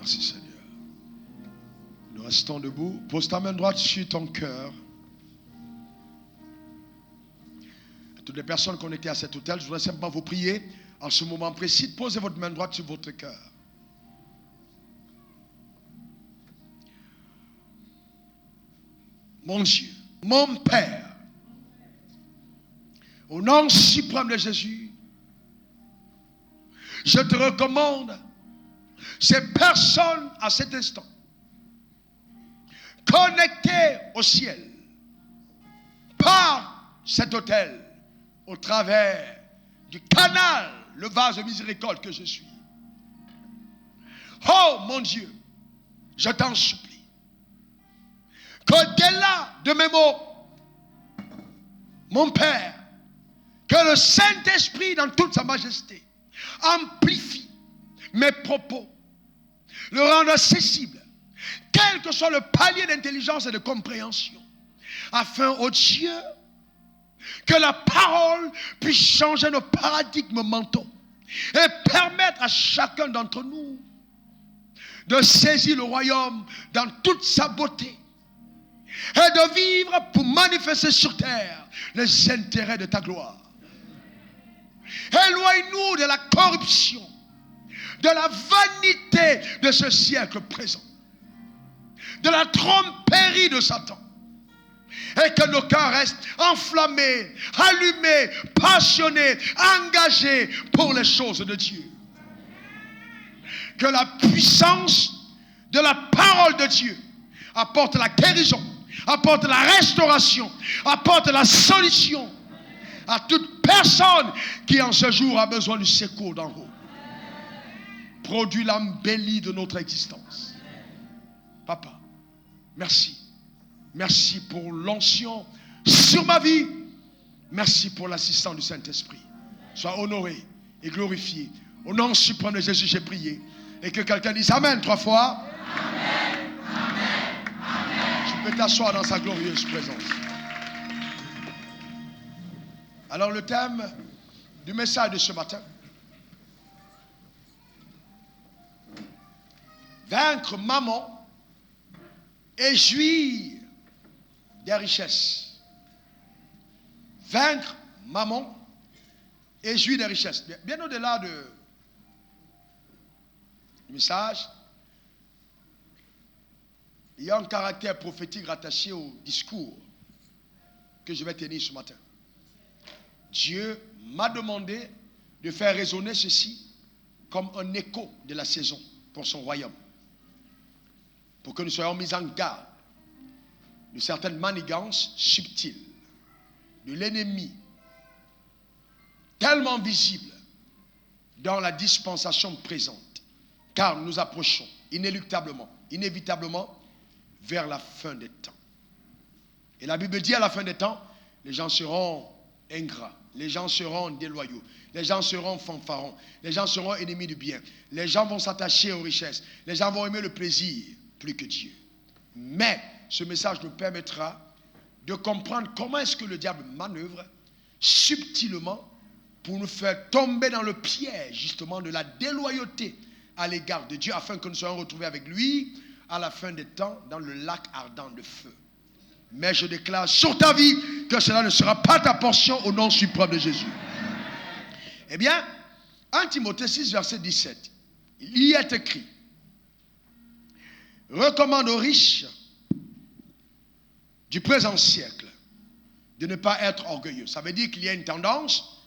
Merci Seigneur. Nous restons debout. Pose ta main droite sur ton cœur. À toutes les personnes connectées à cet hôtel, je voudrais simplement vous prier en ce moment précis. Posez votre main droite sur votre cœur. Mon Dieu, mon Père, au nom suprême de Jésus, je te recommande ces personnes à cet instant, connectées au ciel, par cet autel, au travers du canal, le vase de miséricorde que je suis. Oh mon Dieu, je t'en supplie, qu'au-delà de mes mots, mon Père, que le Saint-Esprit dans toute sa majesté amplifie mes propos, le rende accessible, quel que soit le palier d'intelligence et de compréhension, afin, ô Dieu, que la parole puisse changer nos paradigmes mentaux et permettre à chacun d'entre nous de saisir le royaume dans toute sa beauté et de vivre pour manifester sur terre les intérêts de ta gloire. Éloigne-nous de la corruption, de la vanité de ce siècle présent, de la tromperie de Satan, et que nos cœurs restent enflammés, allumés, passionnés, engagés pour les choses de Dieu. Que la puissance de la parole de Dieu apporte la guérison, apporte la restauration, apporte la solution à toute personne qui en ce jour a besoin du secours d'en haut. Produis l'embellie de notre existence. Papa, merci. Merci pour l'onction sur ma vie. Merci pour l'assistance du Saint-Esprit. Sois honoré et glorifié. Au nom suprême de Jésus, j'ai prié. Et que quelqu'un dise Amen 3 fois. Amen, amen, amen. Tu peux t'asseoir dans sa glorieuse présence. Alors le thème du message de ce matin: vaincre maman et jouir des richesses. Vaincre maman et jouir des richesses. Bien au-delà du message, il y a un caractère prophétique rattaché au discours que je vais tenir ce matin. Dieu m'a demandé de faire résonner ceci comme un écho de la saison pour son royaume, pour que nous soyons mis en garde de certaines manigances subtiles de l'ennemi, tellement visibles dans la dispensation présente, car nous approchons inéluctablement, inévitablement vers la fin des temps. Et la Bible dit à la fin des temps, les gens seront ingrats, les gens seront déloyaux, les gens seront fanfarons, les gens seront ennemis du bien, les gens vont s'attacher aux richesses, les gens vont aimer le plaisir plus que Dieu. Mais ce message nous permettra de comprendre comment est-ce que le diable manœuvre subtilement pour nous faire tomber dans le piège justement de la déloyauté à l'égard de Dieu, afin que nous soyons retrouvés avec lui à la fin des temps dans le lac ardent de feu. Mais je déclare sur ta vie que cela ne sera pas ta portion au nom suprême de Jésus. Eh bien, 1 Timothée 6, verset 17, il y est écrit: recommande aux riches du présent siècle de ne pas être orgueilleux. Ça veut dire qu'il y a une tendance,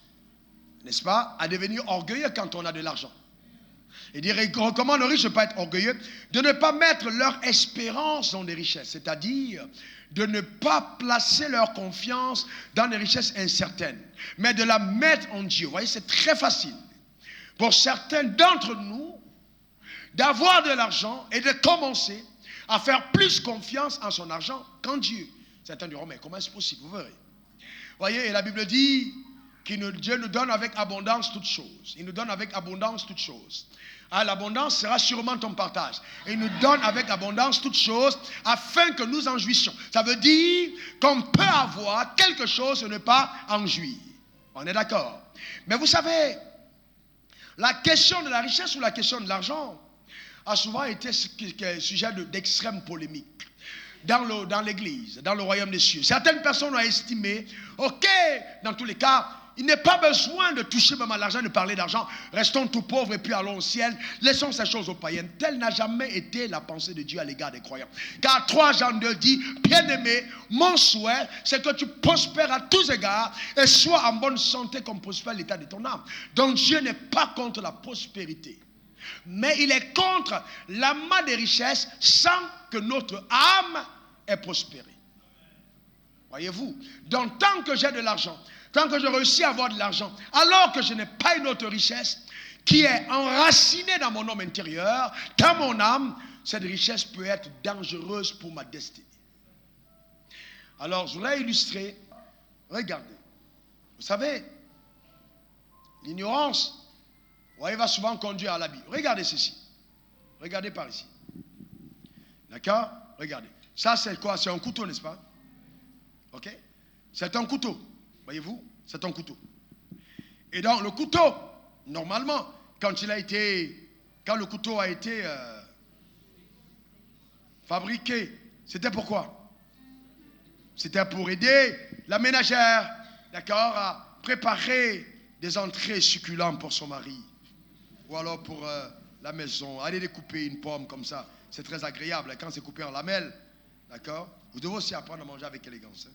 n'est-ce pas, à devenir orgueilleux quand on a de l'argent. Et dire, il recommande aux riches de ne pas être orgueilleux, de ne pas mettre leur espérance dans des richesses, c'est-à-dire de ne pas placer leur confiance dans des richesses incertaines, mais de la mettre en Dieu. Vous voyez, c'est très facile pour certains d'entre nous d'avoir de l'argent et de commencer à faire plus confiance en son argent qu'en Dieu. Certains diront, mais comment est-ce possible? Vous verrez. Voyez, et la Bible dit que Dieu nous donne avec abondance toutes choses. Il nous donne avec abondance toutes choses. Ah, l'abondance sera sûrement ton partage. Et il nous donne avec abondance toutes choses afin que nous en jouissions. Ça veut dire qu'on peut avoir quelque chose et ne pas en jouir. On est d'accord? Mais vous savez, la question de la richesse ou la question de l'argent a souvent été sujet d'extrême polémique dans l'église, dans le royaume des cieux. Certaines personnes ont estimé, ok, dans tous les cas, il n'est pas besoin de toucher même à l'argent, de parler d'argent. Restons tout pauvres et puis allons au ciel. Laissons ces choses aux païens. Telle n'a jamais été la pensée de Dieu à l'égard des croyants. Car 3 Jean 2 dit, bien-aimé, mon souhait, c'est que tu prospères à tous égards et sois en bonne santé comme prospère l'état de ton âme. Donc Dieu n'est pas contre la prospérité. Mais il est contre l'amas des richesses sans que notre âme ait prospéré. Voyez-vous? Donc tant que j'ai de l'argent, tant que je réussis à avoir de l'argent, alors que je n'ai pas une autre richesse qui est enracinée dans mon homme intérieur, dans mon âme, cette richesse peut être dangereuse pour ma destinée. Alors, je voulais illustrer. Regardez. Vous savez, l'ignorance, va souvent conduire à l'abîme. Regardez ceci. Regardez par ici. D'accord? Regardez. Ça, c'est quoi? C'est un couteau, n'est-ce pas? Ok? C'est un couteau. Voyez-vous, c'est un couteau. Et donc, le couteau, normalement, quand le couteau a été fabriqué, c'était pourquoi? C'était pour aider la ménagère, d'accord, à préparer des entrées succulentes pour son mari. Ou alors pour la maison. Aller découper une pomme comme ça, c'est très agréable. Quand c'est coupé en lamelles, d'accord? Vous devez aussi apprendre à manger avec élégance. Hein?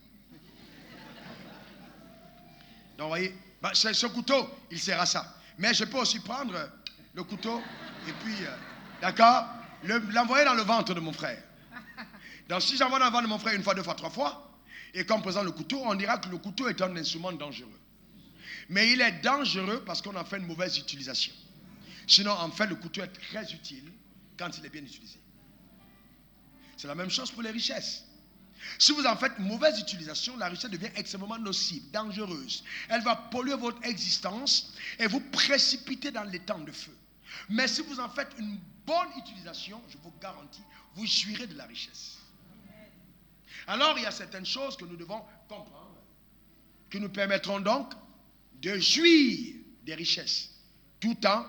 Donc, vous voyez, ce couteau, il sert à ça. Mais je peux aussi prendre le couteau et puis, d'accord, l'envoyer dans le ventre de mon frère. Donc, si j'envoie dans le ventre de mon frère 1 fois, 2 fois, 3 fois, et qu'on présente le couteau, on dira que le couteau est un instrument dangereux. Mais il est dangereux parce qu'on en fait une mauvaise utilisation. Sinon, en fait, le couteau est très utile quand il est bien utilisé. C'est la même chose pour les richesses. Si vous en faites une mauvaise utilisation, la richesse devient extrêmement nocive, dangereuse. Elle va polluer votre existence et vous précipiter dans les temps de feu. Mais si vous en faites une bonne utilisation, je vous garantis, vous jouirez de la richesse. Alors, il y a certaines choses que nous devons comprendre, qui nous permettront donc de jouir des richesses, tout en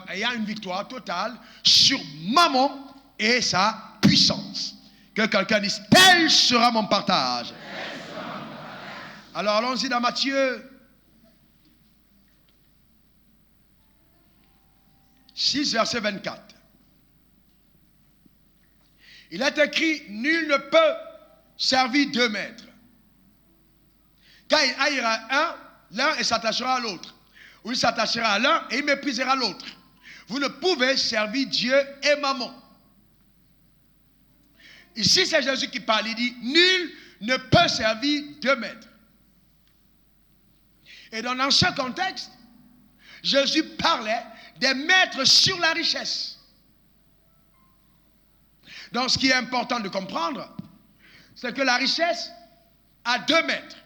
ayant une victoire totale sur Mammon et sa puissance. Que quelqu'un dise, tel sera mon partage. Alors allons-y dans Matthieu 6, verset 24. Il est écrit, nul ne peut servir 2 maîtres. Car il haïra l'un et s'attachera à l'autre. Ou il s'attachera à l'un et il méprisera l'autre. Vous ne pouvez servir Dieu et Mammon. Ici, c'est Jésus qui parle. Il dit, nul ne peut servir 2 maîtres. Et dans ce contexte, Jésus parlait des maîtres sur la richesse. Donc, ce qui est important de comprendre, c'est que la richesse a 2 maîtres.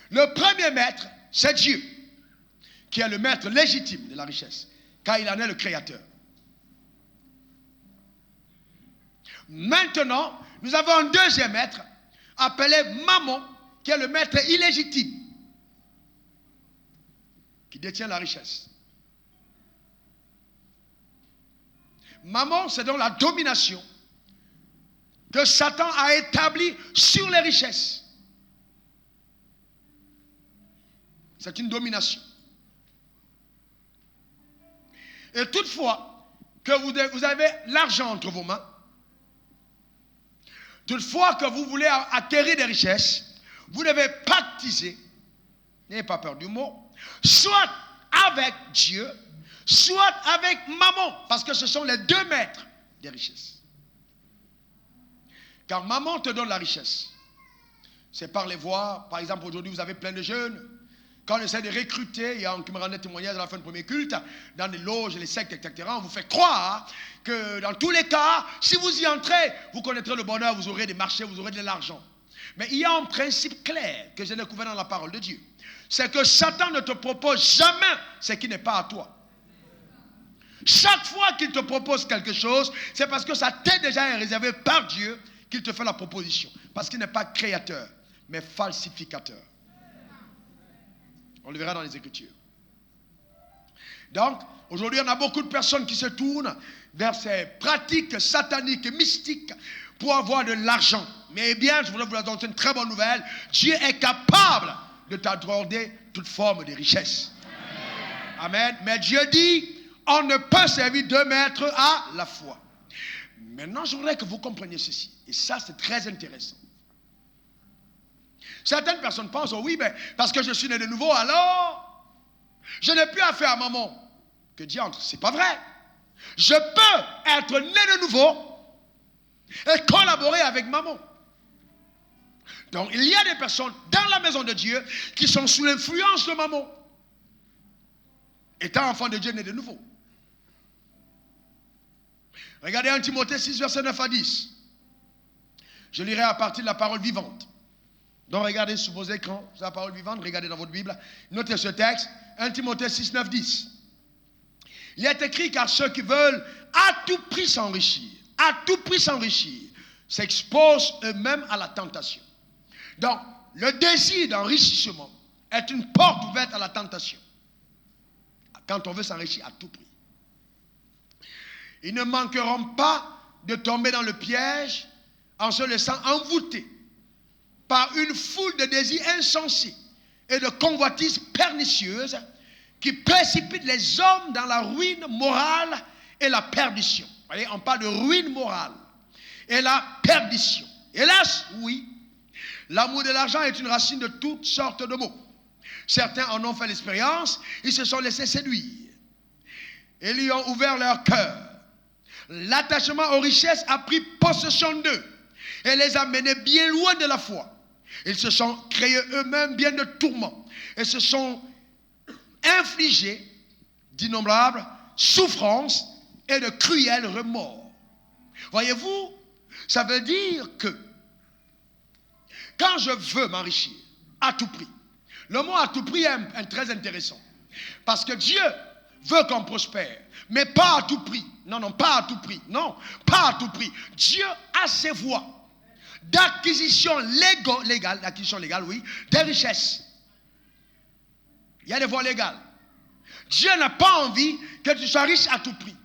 Le premier maître, c'est Dieu, qui est le maître légitime de la richesse, car il en est le créateur. Maintenant, nous avons un deuxième maître, appelé Mammon, qui est le maître illégitime, qui détient la richesse. Mammon, c'est donc la domination que Satan a établie sur les richesses. C'est une domination. Et toutefois que vous avez l'argent entre vos mains, toutefois que vous voulez acquérir des richesses, vous devez pactiser, n'ayez pas peur du mot, soit avec Dieu, soit avec Mammon, parce que ce sont les 2 maîtres des richesses. Car Mammon te donne la richesse. C'est par les voies, par exemple aujourd'hui vous avez plein de jeunes, quand on essaie de recruter, il y a un qui me rendait témoignage à la fin du premier culte, dans les loges, les sectes, etc., on vous fait croire que dans tous les cas, si vous y entrez, vous connaîtrez le bonheur, vous aurez des marchés, vous aurez de l'argent. Mais il y a un principe clair que j'ai découvert dans la parole de Dieu. C'est que Satan ne te propose jamais ce qui n'est pas à toi. Chaque fois qu'il te propose quelque chose, c'est parce que ça t'est déjà réservé par Dieu qu'il te fait la proposition. Parce qu'il n'est pas créateur, mais falsificateur. On le verra dans les Écritures. Donc, aujourd'hui, on a beaucoup de personnes qui se tournent vers ces pratiques sataniques et mystiques pour avoir de l'argent. Mais bien, je voudrais vous annoncer une très bonne nouvelle. Dieu est capable de t'accorder toute forme de richesse. Amen. Mais Dieu dit, on ne peut servir deux maîtres à la fois. Maintenant, je voudrais que vous compreniez ceci. Et ça, c'est très intéressant. Certaines personnes pensent, oh oui, mais parce que je suis né de nouveau, alors, je n'ai plus affaire à maman. Que diantre, c'est pas vrai. Je peux être né de nouveau et collaborer avec maman. Donc, il y a des personnes dans la maison de Dieu qui sont sous l'influence de maman. Étant enfant de Dieu né de nouveau. Regardez 1 Timothée 6, verset 9 à 10. Je lirai à partir de la parole vivante. Donc regardez sur vos écrans, c'est la parole vivante, regardez dans votre Bible. Notez ce texte, 1 Timothée 6, 9, 10. Il est écrit, car ceux qui veulent à tout prix s'enrichir, s'exposent eux-mêmes à la tentation. Donc, le désir d'enrichissement est une porte ouverte à la tentation. Quand on veut s'enrichir à tout prix. Ils ne manqueront pas de tomber dans le piège en se laissant envoûter par une foule de désirs insensés et de convoitises pernicieuses qui précipitent les hommes dans la ruine morale et la perdition. Vous voyez, on parle de ruine morale et la perdition. Hélas, oui, l'amour de l'argent est une racine de toutes sortes de maux. Certains en ont fait l'expérience, ils se sont laissés séduire. Ils lui ont ouvert leur cœur. L'attachement aux richesses a pris possession d'eux et les a menés bien loin de la foi. Ils se sont créés eux-mêmes bien de tourments et se sont infligés d'innombrables souffrances et de cruels remords. Voyez-vous, ça veut dire que quand je veux m'enrichir à tout prix, le mot à tout prix est très intéressant. Parce que Dieu veut qu'on prospère, mais pas à tout prix. Non, pas à tout prix. Non, pas à tout prix. Dieu a ses voies d'acquisition légale, oui, des richesses. Il y a des voies légales. Dieu n'a pas envie que tu sois riche à tout prix.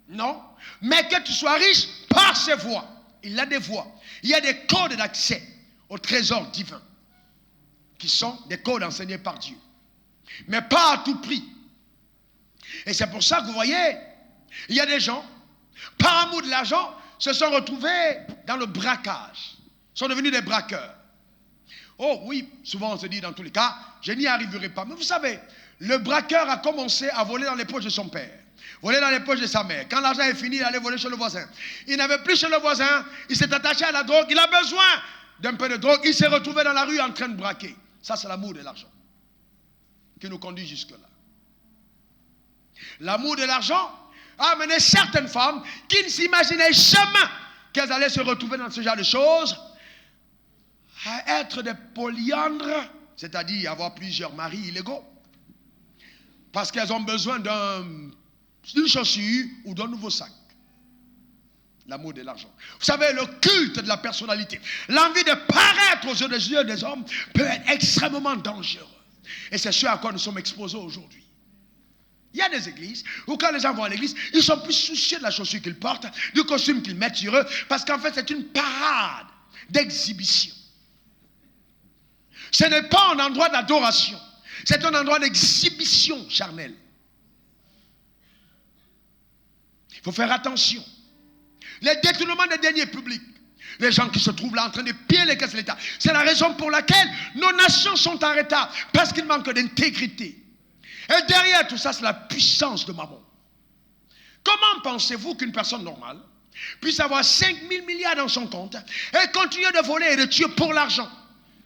Non, mais que tu sois riche par ses voies. Il a des voies. Il y a des codes d'accès au trésor divin qui sont des codes enseignés par Dieu. Mais pas à tout prix. Et c'est pour ça que vous voyez, il y a des gens, par amour de l'argent, se sont retrouvés dans le braquage. Sont devenus des braqueurs. Oh oui, souvent on se dit dans tous les cas, je n'y arriverai pas. Mais vous savez, le braqueur a commencé à voler dans les poches de son père, voler dans les poches de sa mère. Quand l'argent est fini, il allait voler chez le voisin. Il n'avait plus chez le voisin, il s'est attaché à la drogue, il a besoin d'un peu de drogue, il s'est retrouvé dans la rue en train de braquer. Ça, c'est l'amour de l'argent qui nous conduit jusque-là. L'amour de l'argent a amené certaines femmes qui ne s'imaginaient jamais qu'elles allaient se retrouver dans ce genre de choses à être des polyandres, c'est-à-dire avoir plusieurs maris illégaux, parce qu'elles ont besoin d'une chaussure ou d'un nouveau sac. L'amour de l'argent. Vous savez, le culte de la personnalité, l'envie de paraître aux yeux des hommes peut être extrêmement dangereux. Et c'est ce à quoi nous sommes exposés aujourd'hui. Il y a des églises où quand les gens vont à l'église, ils sont plus soucieux de la chaussure qu'ils portent, du costume qu'ils mettent sur eux, parce qu'en fait c'est une parade d'exhibition. Ce n'est pas un endroit d'adoration, c'est un endroit d'exhibition charnelle. Il faut faire attention. Les détournements des deniers publics, les gens qui se trouvent là en train de piller les caisses de l'État, c'est la raison pour laquelle nos nations sont en retard, parce qu'il manque d'intégrité. Et derrière tout ça, c'est la puissance de Mammon. Comment pensez-vous qu'une personne normale puisse avoir 5 000 milliards dans son compte et continuer de voler et de tuer pour l'argent?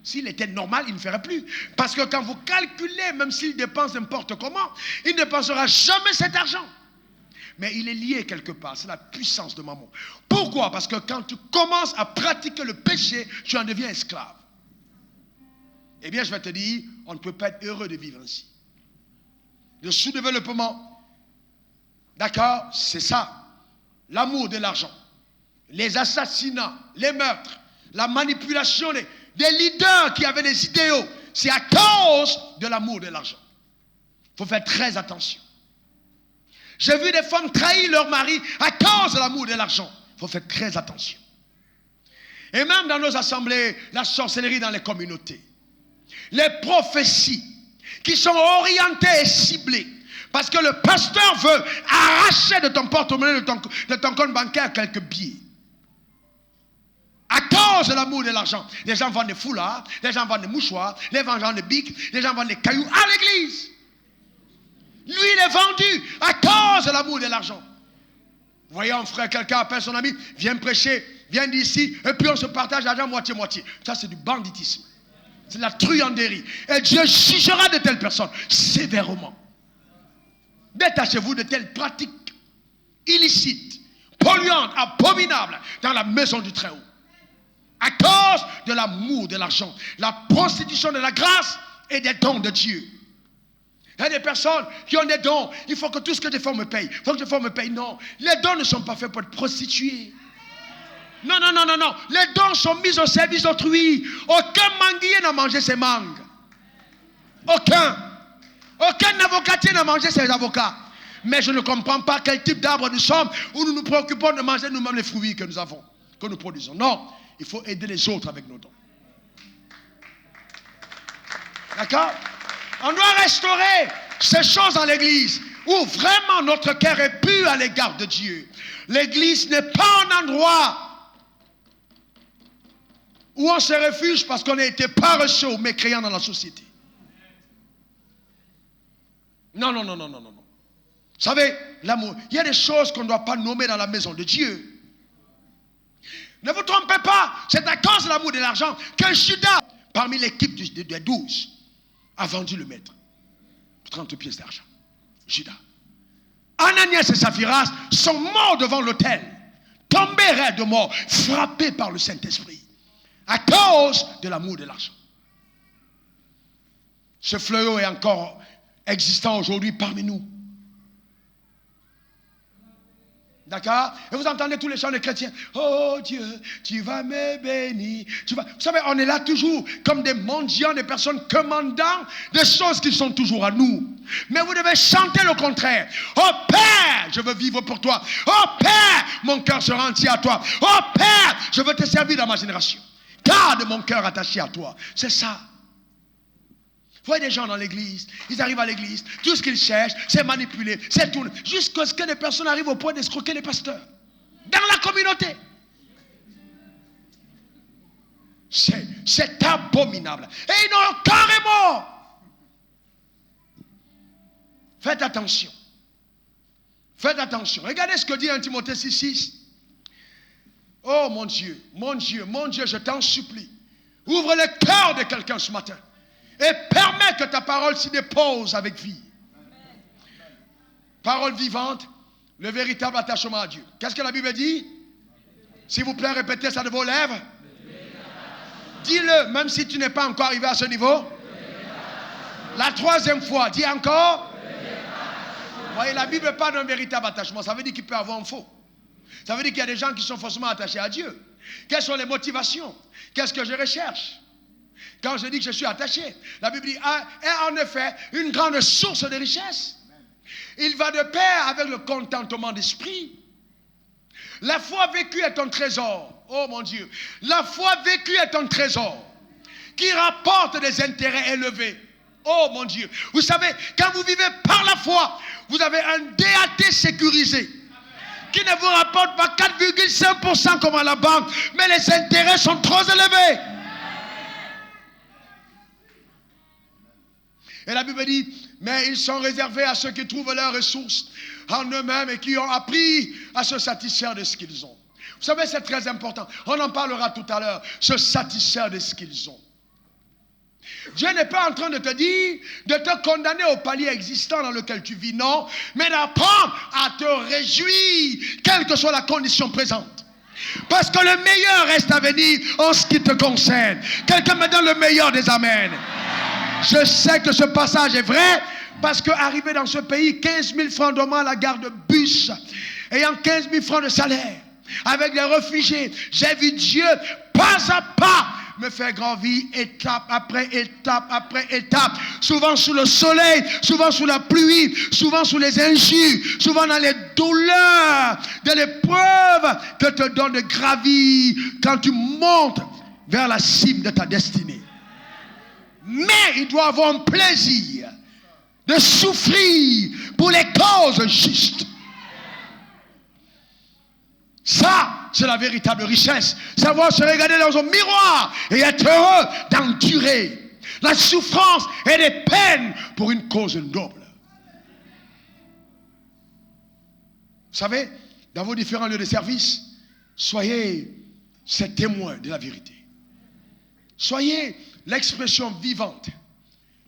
S'il était normal, il ne ferait plus. Parce que quand vous calculez, même s'il dépense n'importe comment, il ne dépensera jamais cet argent. Mais il est lié quelque part, c'est la puissance de Mammon. Pourquoi? Parce que quand tu commences à pratiquer le péché, tu en deviens esclave. Eh bien, je vais te dire, on ne peut pas être heureux de vivre ainsi. Le sous-développement, d'accord, c'est ça. L'amour de l'argent, les assassinats, les meurtres, la manipulation des leaders qui avaient des idéaux, c'est à cause de l'amour de l'argent. Il faut faire très attention. J'ai vu des femmes trahir leur mari à cause de l'amour et de l'argent. Il faut faire très attention. Et même dans nos assemblées, la sorcellerie dans les communautés. Les prophéties qui sont orientées et ciblées. Parce que le pasteur veut arracher de ton porte-monnaie, de ton compte bancaire quelques billets. À cause de l'amour de l'argent. Les gens vendent des foulards, les gens vendent des mouchoirs, les gens vendent des bics, les gens vendent des cailloux à l'église. Lui, il est vendu à cause de l'amour de l'argent. Vous voyez un frère, quelqu'un appelle son ami, viens prêcher, viens d'ici, et puis on se partage l'argent moitié-moitié. Ça, c'est du banditisme. C'est de la truanderie. Et Dieu jugera de telles personnes sévèrement. Détachez-vous de telles pratiques illicites, polluantes, abominables dans la maison du Très-Haut. À cause de l'amour de l'argent, la prostitution de la grâce et des dons de Dieu. Il y a des personnes qui ont des dons. Il faut que tout ce que je fais me paye. Il faut que je fais me paye. Non, les dons ne sont pas faits pour être prostitués. Non. Les dons sont mis au service d'autrui. Aucun manguier n'a mangé ses mangues. Aucun avocatier n'a mangé ses avocats. Mais je ne comprends pas quel type d'arbre nous sommes où nous nous préoccupons de manger nous-mêmes les fruits que nous avons, que nous produisons. Non. Il faut aider les autres avec nos dons. D'accord? On doit restaurer ces choses dans l'église où vraiment notre cœur est pur à l'égard de Dieu. L'église n'est pas un endroit où on se réfugie parce qu'on a été paresseux ou mécréants dans la société. Non. Vous savez, l'amour, il y a des choses qu'on ne doit pas nommer dans la maison de Dieu. Ne vous trompez pas, c'est à cause de l'amour de l'argent que Judas, parmi l'équipe des 12, a vendu le maître. 30 pièces d'argent. Judas. Ananias et Saphiras sont morts devant l'autel, tombés raides de mort, frappés par le Saint-Esprit, à cause de l'amour de l'argent. Ce fléau est encore existant aujourd'hui parmi nous. D'accord? Et vous entendez tous les chants des chrétiens. Oh Dieu, tu vas me bénir. Vous savez, on est là toujours comme des mendiants, des personnes commandant des choses qui sont toujours à nous. Mais vous devez chanter le contraire. Oh Père, je veux vivre pour toi. Oh Père, mon cœur sera entier à toi. Oh Père, je veux te servir dans ma génération. Garde mon cœur attaché à toi. C'est ça. Vous voyez des gens dans l'église, ils arrivent à l'église, tout ce qu'ils cherchent, c'est manipuler, c'est tourner, jusqu'à ce que des personnes arrivent au point d'escroquer les pasteurs. Dans la communauté. C'est abominable. Et ils n'ont carrément. Faites attention. Faites attention. Regardez ce que dit 1 Timothée 6,6. Oh mon Dieu, je t'en supplie. Ouvre le cœur de quelqu'un ce matin. Et permets que ta parole s'y dépose avec vie. Parole vivante, le véritable attachement à Dieu. Qu'est-ce que la Bible dit? S'il vous plaît, répétez ça de vos lèvres. Dis-le, même si tu n'es pas encore arrivé à ce niveau. La troisième fois, dis encore. Vous voyez, la Bible parle d'un véritable attachement. Ça veut dire qu'il peut avoir un faux. Ça veut dire qu'il y a des gens qui sont forcément attachés à Dieu. Quelles sont les motivations? Qu'est-ce que je recherche? Quand je dis que je suis attaché, la Bible dit, est en effet une grande source de richesse. Il va de pair avec le contentement d'esprit. La foi vécue est un trésor. Oh mon Dieu. La foi vécue est un trésor qui rapporte des intérêts élevés. Oh mon Dieu. Vous savez, quand vous vivez par la foi, vous avez un DAT sécurisé qui ne vous rapporte pas 4,5% comme à la banque, mais les intérêts sont trop élevés. Et la Bible dit, mais ils sont réservés à ceux qui trouvent leurs ressources en eux-mêmes et qui ont appris à se satisfaire de ce qu'ils ont. Vous savez, c'est très important. On en parlera tout à l'heure. Se satisfaire de ce qu'ils ont. Dieu n'est pas en train de te dire de te condamner au palier existant dans lequel tu vis, non, mais d'apprendre à te réjouir, quelle que soit la condition présente. Parce que le meilleur reste à venir en ce qui te concerne. Quelqu'un me donne le meilleur des amens. Je sais que ce passage est vrai parce qu'arrivé dans ce pays, 15 000 francs de mois à la gare de bus, ayant 15 000 francs de salaire, avec les réfugiés, j'ai vu Dieu pas à pas me faire gravir étape après étape après étape. Souvent sous le soleil, souvent sous la pluie, souvent sous les injures, souvent dans les douleurs, dans l'épreuve que te donne de gravir quand tu montes vers la cible de ta destinée. Mais il doit avoir un plaisir de souffrir pour les causes justes. Ça, c'est la véritable richesse. Savoir se regarder dans un miroir et être heureux d'endurer la souffrance et les peines pour une cause noble. Vous savez, dans vos différents lieux de service, soyez ces témoins de la vérité. Soyez l'expression vivante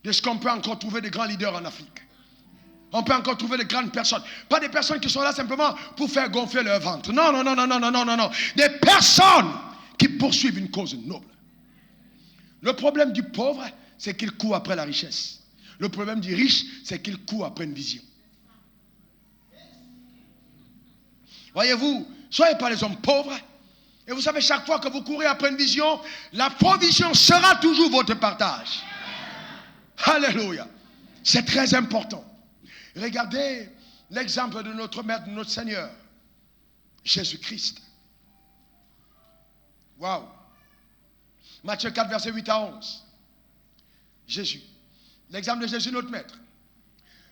de ce qu'on peut encore trouver de grands leaders en Afrique. On peut encore trouver de grandes personnes. Pas des personnes qui sont là simplement pour faire gonfler leur ventre. Non, non, non, non, non, non, non, non, non. Des personnes qui poursuivent une cause noble. Le problème du pauvre, c'est qu'il court après la richesse. Le problème du riche, c'est qu'il court après une vision. Voyez-vous, soyez pas les hommes pauvres. Et vous savez, chaque fois que vous courez après une vision, la provision sera toujours votre partage. Alléluia. C'est très important. Regardez l'exemple de notre Maître, de notre Seigneur, Jésus-Christ. Waouh. Matthieu 4, verset 8 à 11. Jésus. L'exemple de Jésus, notre Maître.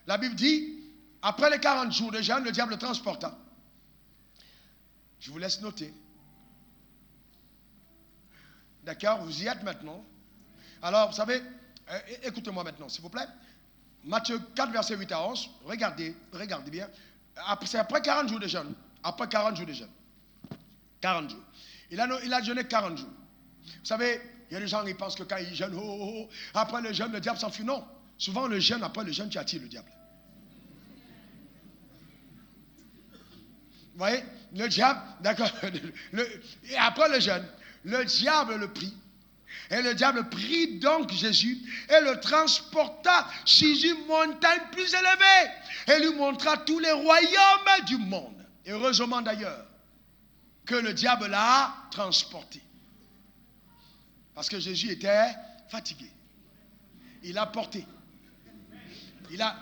La Bible dit, après les 40 jours de jeûne, le diable le transporta. Je vous laisse noter. D'accord, vous y êtes maintenant. Alors, vous savez, écoutez-moi maintenant, s'il vous plaît. Matthieu 4, verset 8 à 11. Regardez bien. C'est après 40 jours de jeûne. Après 40 jours de jeûne. 40 jours. Il a jeûné 40 jours. Vous savez, il y a des gens qui pensent que quand ils jeûnent, après le jeûne, le diable s'enfuit. Non. Souvent, le jeûne, après le jeûne, tu attires le diable. Vous voyez, le diable, d'accord. Et après le jeûne, le diable le prit. Et le diable prit donc Jésus et le transporta sur une montagne plus élevée et lui montra tous les royaumes du monde. Heureusement d'ailleurs que le diable l'a transporté. Parce que Jésus était fatigué. Il a porté.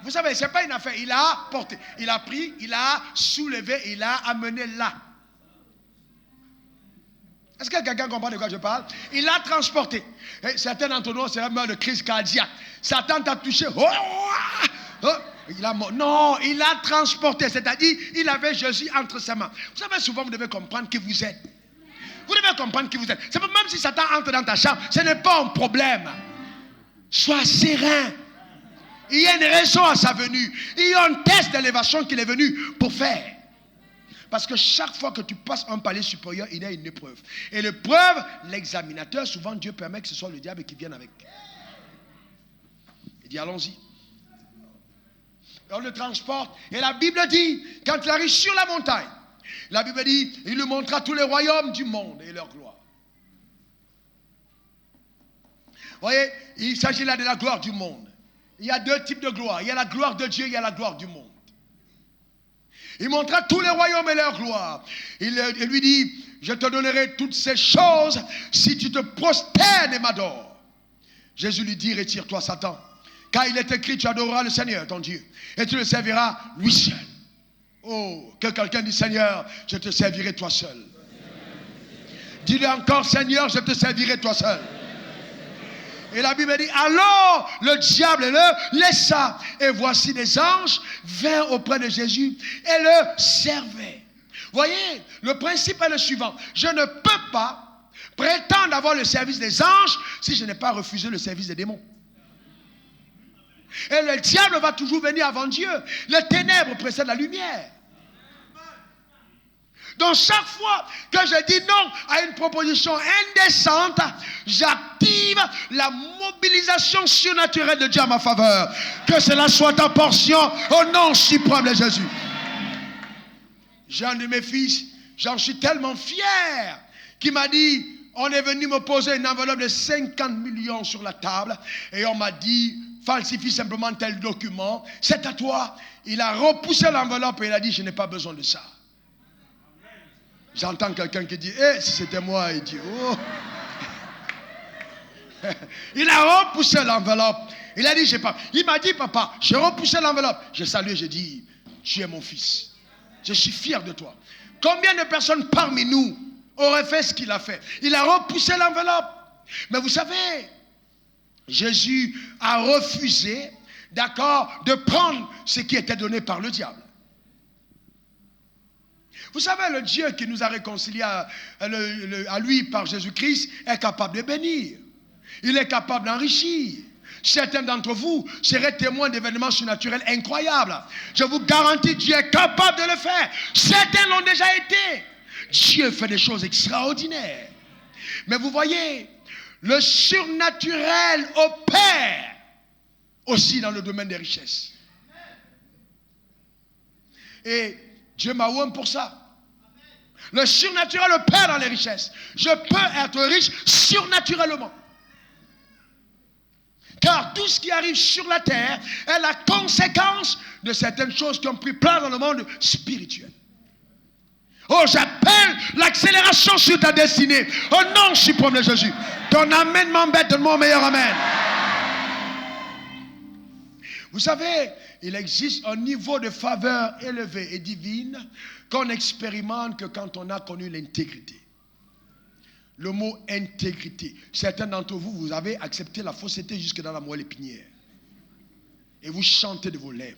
Vous savez, ce n'est pas une affaire. Il a porté. Il a pris, il a soulevé, il a amené là. Est-ce que quelqu'un comprend de quoi je parle? Il l'a transporté. Et certains d'entre nous, c'est vraiment de crise cardiaque. Satan t'a touché. Non, il l'a transporté. C'est-à-dire, il avait Jésus entre ses mains. Vous savez, souvent, vous devez comprendre qui vous êtes. Vous devez comprendre qui vous êtes. C'est même si Satan entre dans ta chambre, ce n'est pas un problème. Sois serein. Il y a une raison à sa venue. Il y a un test d'élévation qu'il est venu pour faire. Parce que chaque fois que tu passes un palier supérieur, il y a une épreuve. Et l'épreuve, l'examinateur, souvent Dieu permet que ce soit le diable qui vienne avec. Il dit, allons-y. On le transporte. Et la Bible dit, quand il arrive sur la montagne, la Bible dit, il lui montra tous les royaumes du monde et leur gloire. Vous voyez, il s'agit là de la gloire du monde. Il y a deux types de gloire. Il y a la gloire de Dieu, il y a la gloire du monde. Il montra tous les royaumes et leur gloire. Il lui dit, je te donnerai toutes ces choses si tu te prosternes et m'adores. Jésus lui dit, retire-toi Satan. Car il est écrit, tu adoreras le Seigneur, ton Dieu. Et tu le serviras lui seul. Oh, que quelqu'un dise, Seigneur, je te servirai toi seul. Dis-le encore, Seigneur, je te servirai toi seul. Et la Bible dit, alors le diable le laissa. Et voici des anges vinrent auprès de Jésus et le servaient. Voyez, le principe est le suivant. Je ne peux pas prétendre avoir le service des anges si je n'ai pas refusé le service des démons. Et le diable va toujours venir avant Dieu. Les ténèbres précèdent la lumière. Donc chaque fois que je dis non à une proposition indécente, j'active la mobilisation surnaturelle de Dieu à ma faveur. Que cela soit ta portion au nom suprême de Jésus. J'ai un de mes fils, j'en suis tellement fier, qui m'a dit, on est venu me poser une enveloppe de 50 millions sur la table et on m'a dit, falsifie simplement tel document, c'est à toi. Il a repoussé l'enveloppe et il a dit, je n'ai pas besoin de ça. J'entends quelqu'un qui dit, si c'était moi, il dit, oh. Il a repoussé l'enveloppe. Il a dit, j'ai pas. Il m'a dit, papa, j'ai repoussé l'enveloppe. J'ai salué, j'ai dit, tu es mon fils. Je suis fier de toi. Combien de personnes parmi nous auraient fait ce qu'il a fait? Il a repoussé l'enveloppe. Mais vous savez, Jésus a refusé, d'accord, de prendre ce qui était donné par le diable. Vous savez, le Dieu qui nous a réconciliés à lui par Jésus-Christ est capable de bénir. Il est capable d'enrichir. Certains d'entre vous seraient témoins d'événements surnaturels incroyables. Je vous garantis, Dieu est capable de le faire. Certains l'ont déjà été. Dieu fait des choses extraordinaires. Mais vous voyez, le surnaturel opère aussi dans le domaine des richesses. Et Dieu m'a oint pour ça. Le surnaturel opère dans les richesses. Je peux être riche surnaturellement. Car tout ce qui arrive sur la terre est la conséquence de certaines choses qui ont pris place dans le monde spirituel. Oh, j'appelle l'accélération sur ta destinée. Au nom suprême de Jésus. Ton amen m'embête, donne-moi un meilleur amen. Vous savez, il existe un niveau de faveur élevé et divine qu'on expérimente que quand on a connu l'intégrité. Le mot intégrité. Certains d'entre vous, vous avez accepté la fausseté jusque dans la moelle épinière. Et vous chantez de vos lèvres.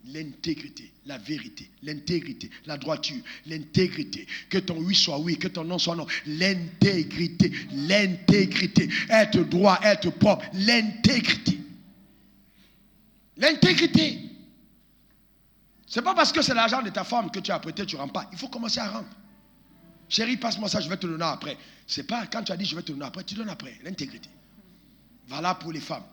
L'intégrité, la vérité, l'intégrité, la droiture, l'intégrité. Que ton oui soit oui, que ton non soit non. L'intégrité, l'intégrité. Être droit, être propre, l'intégrité. L'intégrité. C'est pas parce que c'est l'argent de ta femme que tu as prêté, tu ne rends pas. Il faut commencer à rendre. Chérie, passe-moi ça, je vais te donner après. C'est pas quand tu as dit je vais te donner après, tu donnes après. L'intégrité. Voilà pour les femmes.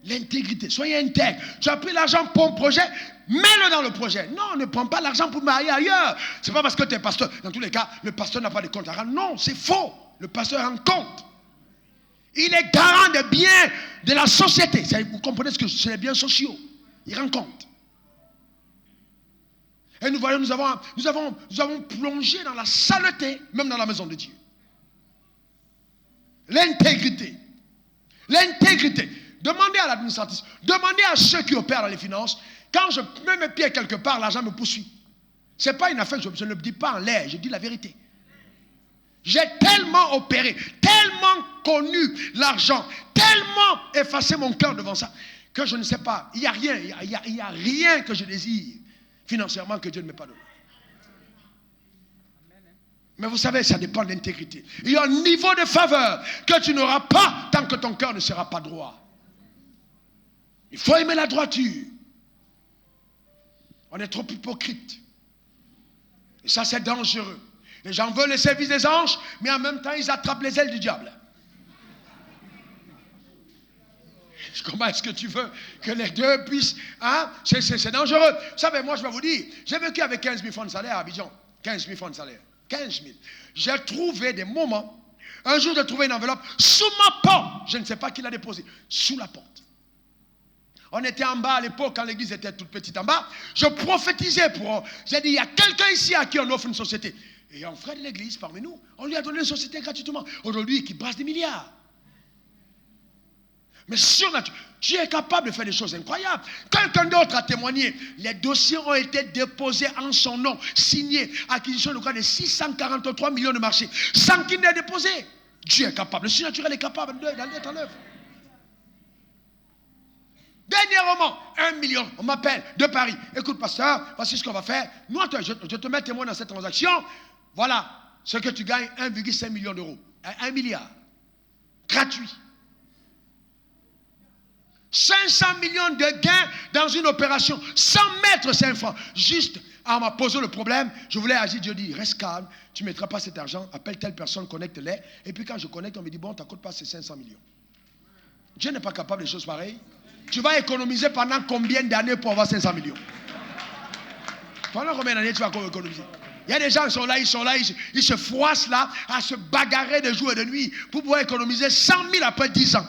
L'intégrité. Soyez intègre. Tu as pris l'argent pour un projet, mets-le dans le projet. Non, ne prends pas l'argent pour marier ailleurs. C'est pas parce que tu es pasteur. Dans tous les cas, le pasteur n'a pas de compte à rendre. Non, c'est faux. Le pasteur rend compte. Il est garant des biens de la société. Vous comprenez ce que c'est les biens sociaux. Il rend compte. Et nous voyons, nous avons plongé dans la saleté, même dans la maison de Dieu. L'intégrité. L'intégrité. Demandez à l'administratrice, demandez à ceux qui opèrent dans les finances, quand je mets mes pieds quelque part, l'argent me poursuit. Ce n'est pas une affaire, je ne le dis pas en l'air, je dis la vérité. J'ai tellement opéré, tellement connu l'argent, tellement effacé mon cœur devant ça, que je ne sais pas, il n'y a rien, il n'y a rien que je désire financièrement que Dieu ne m'ait pas donné. Mais vous savez, ça dépend de l'intégrité. Il y a un niveau de faveur que tu n'auras pas tant que ton cœur ne sera pas droit. Il faut aimer la droiture. On est trop hypocrite. Et ça, c'est dangereux. Les gens veulent le service des anges, mais en même temps, ils attrapent les ailes du diable. Comment est-ce que tu veux que les deux puissent... Hein? C'est dangereux. Vous savez, moi, je vais vous dire, j'ai vécu avec 15 000 francs de salaire à Abidjan. 15 000 francs de salaire. 15 000. J'ai trouvé des moments. Un jour, j'ai trouvé une enveloppe sous ma porte. Je ne sais pas qui l'a déposée. Sous la porte. On était en bas à l'époque, quand l'église était toute petite en bas. Je prophétisais pour eux. J'ai dit, il y a quelqu'un ici à qui on offre une société. Et il y a un frère de l'église parmi nous. On lui a donné une société gratuitement. Aujourd'hui, qui brasse des milliards. Mais surnaturel, Dieu est capable de faire des choses incroyables. Quelqu'un d'autre a témoigné. Les dossiers ont été déposés en son nom, signés, acquisition de quoi de 643 millions de marchés, sans qu'il n'ait déposé. Dieu est capable. Le surnaturel est capable d'être en œuvre. Dernièrement, 1 million, on m'appelle de Paris. Écoute, pasteur, voici ce qu'on va faire. Nous, je te mets témoin dans cette transaction. Voilà ce que tu gagnes, 1,5 million d'euros. 1 milliard. Gratuit. 500 millions de gains dans une opération, sans mettre 5 francs. Juste, on m'a posé le problème, je voulais agir, Dieu dit, reste calme, tu ne mettras pas cet argent, appelle telle personne, connecte-les. Et puis quand je connecte, on me dit, bon, tu n'accoutes pas ces 500 millions. Dieu n'est pas capable de choses pareilles. Tu vas économiser pendant combien d'années pour avoir 500 millions? Pendant combien d'années tu vas économiser? Il y a des gens qui sont là, ils se froissent là, à se bagarrer de jour et de nuit pour pouvoir économiser 100 000 après 10 ans.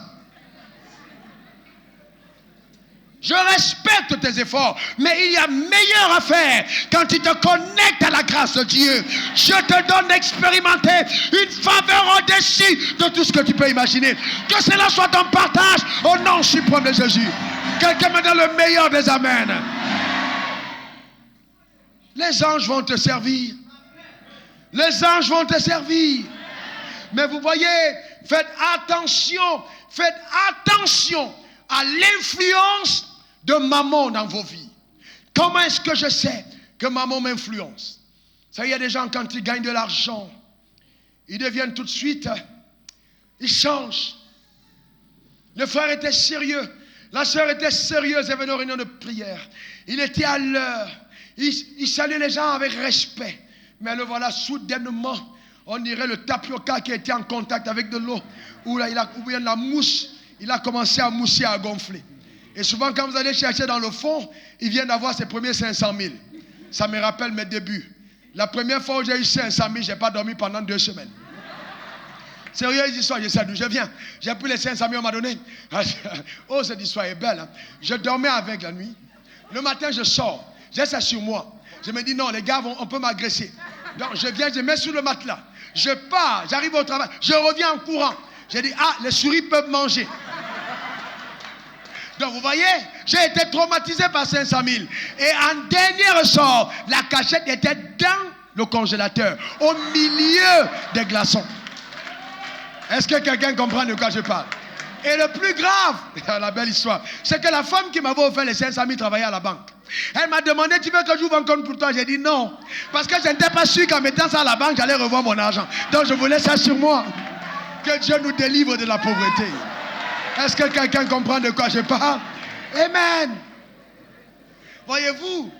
Je respecte perte tes efforts. Mais il y a meilleur à faire quand tu te connectes à la grâce de Dieu. Je te donne d'expérimenter une faveur au-dessus de tout ce que tu peux imaginer. Que cela soit ton partage au nom suprême de Jésus. Quelqu'un me donne le meilleur des amens. Les anges vont te servir. Les anges vont te servir. Mais vous voyez, faites attention à l'influence de maman dans vos vies. Comment est-ce que je sais que maman m'influence? Ça, il y a des gens, quand ils gagnent de l'argent, ils deviennent tout de suite, ils changent. Le frère était sérieux, la sœur était sérieuse, elle venait aux réunions de prière. Il était à l'heure, il saluait les gens avec respect. Mais le voilà soudainement, on dirait le tapioca qui était en contact avec de l'eau, ou bien la mousse, il a commencé à mousser, à gonfler. Et souvent, quand vous allez chercher dans le fond, il vient d'avoir ses premiers 500 000. Ça me rappelle mes débuts. La première fois où j'ai eu 500 000, je n'ai pas dormi pendant 2 semaines. Sérieuse histoire, je sais d'où je viens. J'ai pris les 500 000, on m'a donné. Oh, cette histoire est belle. Hein? Je dormais avec la nuit. Le matin, je sors. J'ai ça sur moi. Je me dis, non, les gars, on peut m'agresser. Donc, je viens, je mets sur le matelas. Je pars, j'arrive au travail. Je reviens en courant. J'ai dit, les souris peuvent manger. Donc, vous voyez, j'ai été traumatisé par 500 000. Et en dernier ressort, la cachette était dans le congélateur, au milieu des glaçons. Est-ce que quelqu'un comprend de quoi je parle? Et le plus grave, la belle histoire, c'est que la femme qui m'avait offert les 500 000 travaillait à la banque. Elle m'a demandé, tu veux que j'ouvre un compte pour toi? J'ai dit non. Parce que je n'étais pas sûr qu'en mettant ça à la banque, j'allais revoir mon argent. Donc je voulais ça sur moi. Que Dieu nous délivre de la pauvreté. Est-ce que quelqu'un comprend de quoi je parle? Amen. Voyez-vous,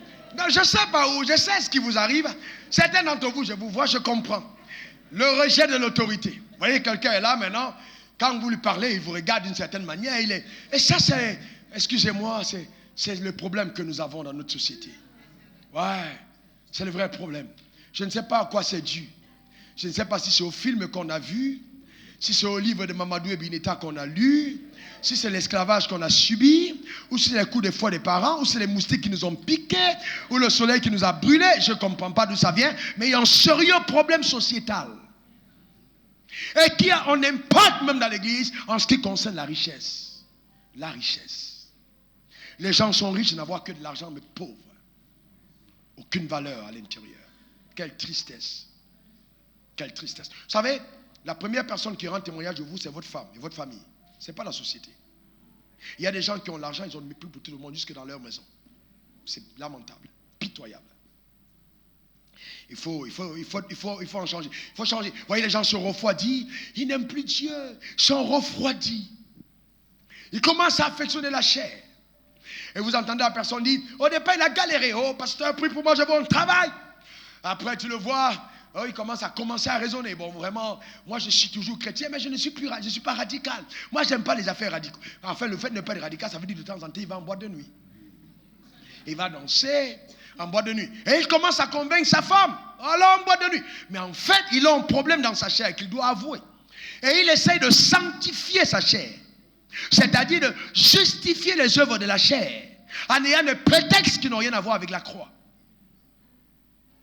je ne sais pas où, je sais ce qui vous arrive. Certains d'entre vous, je vous vois, je comprends. Le rejet de l'autorité. Vous voyez, quelqu'un est là maintenant. Quand vous lui parlez, il vous regarde d'une certaine manière. Et ça, c'est, excusez-moi, c'est le problème que nous avons dans notre société. Ouais, c'est le vrai problème. Je ne sais pas à quoi c'est dû. Je ne sais pas si c'est au film qu'on a vu, si c'est au livre de Mamadou Ebineta qu'on a lu, si c'est l'esclavage qu'on a subi, ou si c'est les coups de fouet des parents, ou c'est les moustiques qui nous ont piqués, ou le soleil qui nous a brûlés. Je ne comprends pas d'où ça vient, mais il y a un sérieux problème sociétal. Et qui a un impact même dans l'église en ce qui concerne la richesse. La richesse. Les gens sont riches de n'avoir que de l'argent, mais pauvres. Aucune valeur à l'intérieur. Quelle tristesse. Quelle tristesse. Vous savez, la première personne qui rend témoignage de vous, c'est votre femme et votre famille. Ce n'est pas la société. Il y a des gens qui ont l'argent, ils ont le mépris pour tout le monde, jusque dans leur maison. C'est lamentable, pitoyable. Il faut en changer. Il faut changer. Vous voyez, les gens sont refroidis. Ils n'aiment plus Dieu. Ils sont refroidis. Ils commencent à affectionner la chair. Et vous entendez la personne dire, au départ, il a galéré. Oh, pasteur, prie pour moi, je veux un travail. Après, tu le vois, il commence à raisonner. Bon, vraiment, moi, je suis toujours chrétien, mais je ne suis pas radical. Moi, je n'aime pas les affaires radicales. Enfin, le fait de ne pas être radical, ça veut dire de temps en temps, il va en boîte de nuit. Il va danser en boîte de nuit. Et il commence à convaincre sa femme. Alors en boîte de nuit. Mais en fait, il a un problème dans sa chair qu'il doit avouer. Et il essaye de sanctifier sa chair. C'est-à-dire de justifier les œuvres de la chair. En ayant des prétextes qui n'ont rien à voir avec la croix.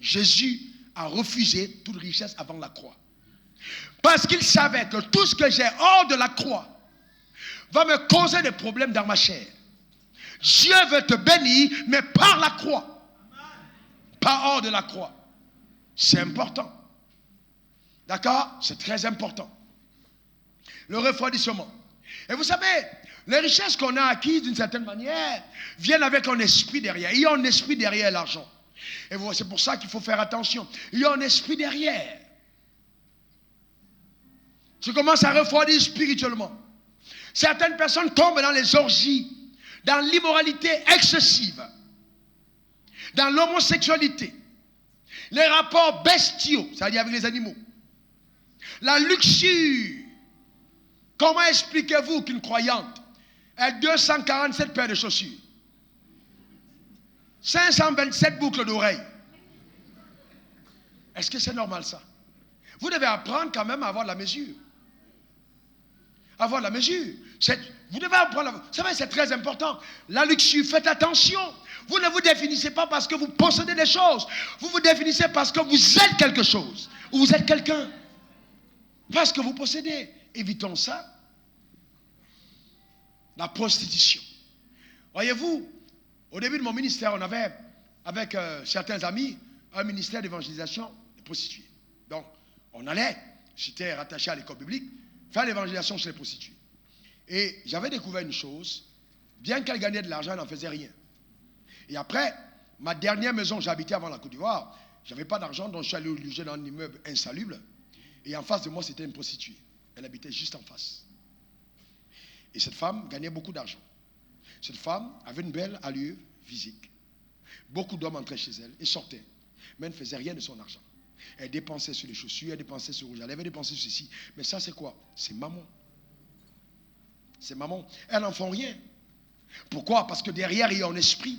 Jésus a refusé toute richesse avant la croix. Parce qu'il savait que tout ce que j'ai hors de la croix va me causer des problèmes dans ma chair. Dieu veut te bénir, mais par la croix. Pas hors de la croix. C'est important. D'accord? C'est très important. Le refroidissement. Et vous savez, les richesses qu'on a acquises d'une certaine manière viennent avec un esprit derrière. Il y a un esprit derrière l'argent. Et c'est pour ça qu'il faut faire attention. Il y a un esprit derrière. Tu commences à refroidir spirituellement. Certaines personnes tombent dans les orgies, dans l'immoralité excessive, dans l'homosexualité, les rapports bestiaux, c'est-à-dire avec les animaux, la luxure. Comment expliquez-vous qu'une croyante ait 247 paires de chaussures, 527 boucles d'oreilles? Est-ce que c'est normal ça? Vous devez apprendre quand même à avoir de la mesure. Avoir de la mesure. Vous devez apprendre. Vous savez, c'est très important. La luxure, faites attention. Vous ne vous définissez pas parce que vous possédez des choses. Vous vous définissez parce que vous êtes quelque chose. Ou vous êtes quelqu'un. Parce que vous possédez. Évitons ça. La prostitution. Voyez-vous, au début de mon ministère, on avait, avec certains amis, un ministère d'évangélisation des prostituées. Donc, on allait, j'étais rattaché à l'école biblique, faire l'évangélisation chez les prostituées. Et j'avais découvert une chose, bien qu'elle gagnait de l'argent, elle n'en faisait rien. Et après, ma dernière maison, j'habitais avant la Côte d'Ivoire, j'avais pas d'argent, donc je suis allé loger dans un immeuble insalubre. Et en face de moi, c'était une prostituée. Elle habitait juste en face. Et cette femme gagnait beaucoup d'argent. Cette femme avait une belle allure physique. Beaucoup d'hommes entraient chez elle et sortaient. Mais elle ne faisait rien de son argent. Elle dépensait sur les chaussures, elle dépensait sur le rouge à lèvres, elle dépensait sur ceci. Mais ça, c'est quoi? C'est maman. C'est maman. Elle n'en font rien. Pourquoi? Parce que derrière, il y a un esprit.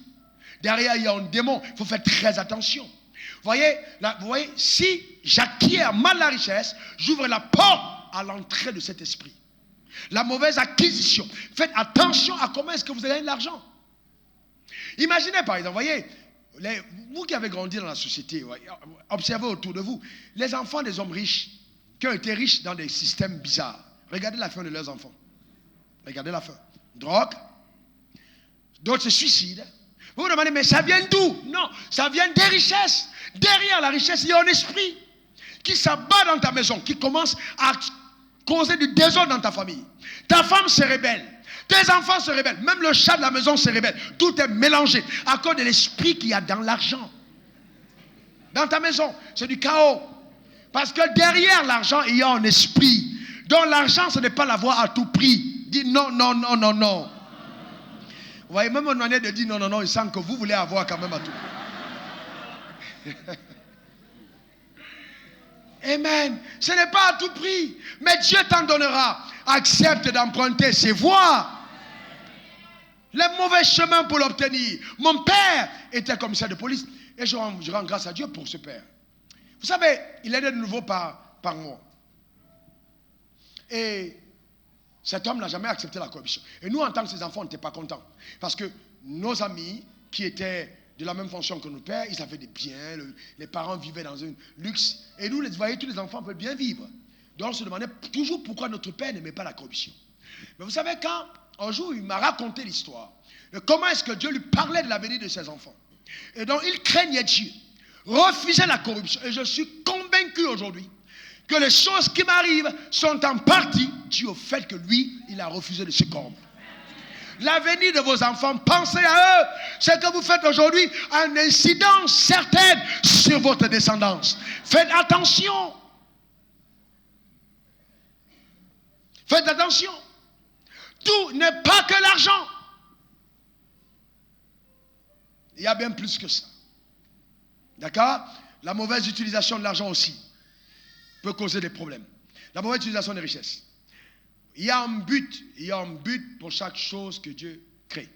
Derrière, il y a un démon. Il faut faire très attention. Vous voyez, si j'acquiers mal la richesse, j'ouvre la porte à l'entrée de cet esprit. La mauvaise acquisition. Faites attention à comment est-ce que vous gagnez de l'argent. Imaginez par exemple, voyez, vous qui avez grandi dans la société, observez autour de vous, les enfants des hommes riches, qui ont été riches dans des systèmes bizarres. Regardez la fin de leurs enfants. Regardez la fin. Drogue. D'autres se suicident. Vous vous demandez, mais ça vient d'où? Non, ça vient des richesses. Derrière la richesse, il y a un esprit qui s'abat dans ta maison, qui commence à causer du désordre dans ta famille. Ta femme se rebelle. Tes enfants se rebellent. Même le chat de la maison se rebelle. Tout est mélangé à cause de l'esprit qu'il y a dans l'argent. Dans ta maison, c'est du chaos. Parce que derrière l'argent, il y a un esprit. Donc l'argent, ce n'est pas l'avoir à tout prix. Dis non, non, non, non, non. Vous voyez, même une manière de dire non, non, non, il semble que vous voulez avoir quand même à tout prix. Amen. Ce n'est pas à tout prix. Mais Dieu t'en donnera. Accepte d'emprunter ses voies. Les mauvais chemins pour l'obtenir. Mon père était commissaire de police. Et je rends grâce à Dieu pour ce père. Vous savez, il est de nouveau par mois. Et cet homme n'a jamais accepté la corruption. Et nous, en tant que ses enfants, on n'était pas contents. Parce que nos amis, qui étaient de la même fonction que nos pères, ils avaient des biens, les parents vivaient dans un luxe. Et nous, vous voyez, tous les enfants peuvent bien vivre. Donc on se demandait toujours pourquoi notre père n'aimait pas la corruption. Mais vous savez, quand un jour il m'a raconté l'histoire de comment est-ce que Dieu lui parlait de l'avenir de ses enfants. Et donc il craignait Dieu, refusait la corruption. Et je suis convaincu aujourd'hui que les choses qui m'arrivent sont en partie dues au fait que lui, il a refusé de se corrompre. L'avenir de vos enfants, pensez à eux. Ce que vous faites aujourd'hui a une incidence certaine sur votre descendance. Faites attention. Faites attention. Tout n'est pas que l'argent. Il y a bien plus que ça. D'accord? La mauvaise utilisation de l'argent aussi peut causer des problèmes. La mauvaise utilisation des richesses. Il y a un but pour chaque chose que Dieu crée.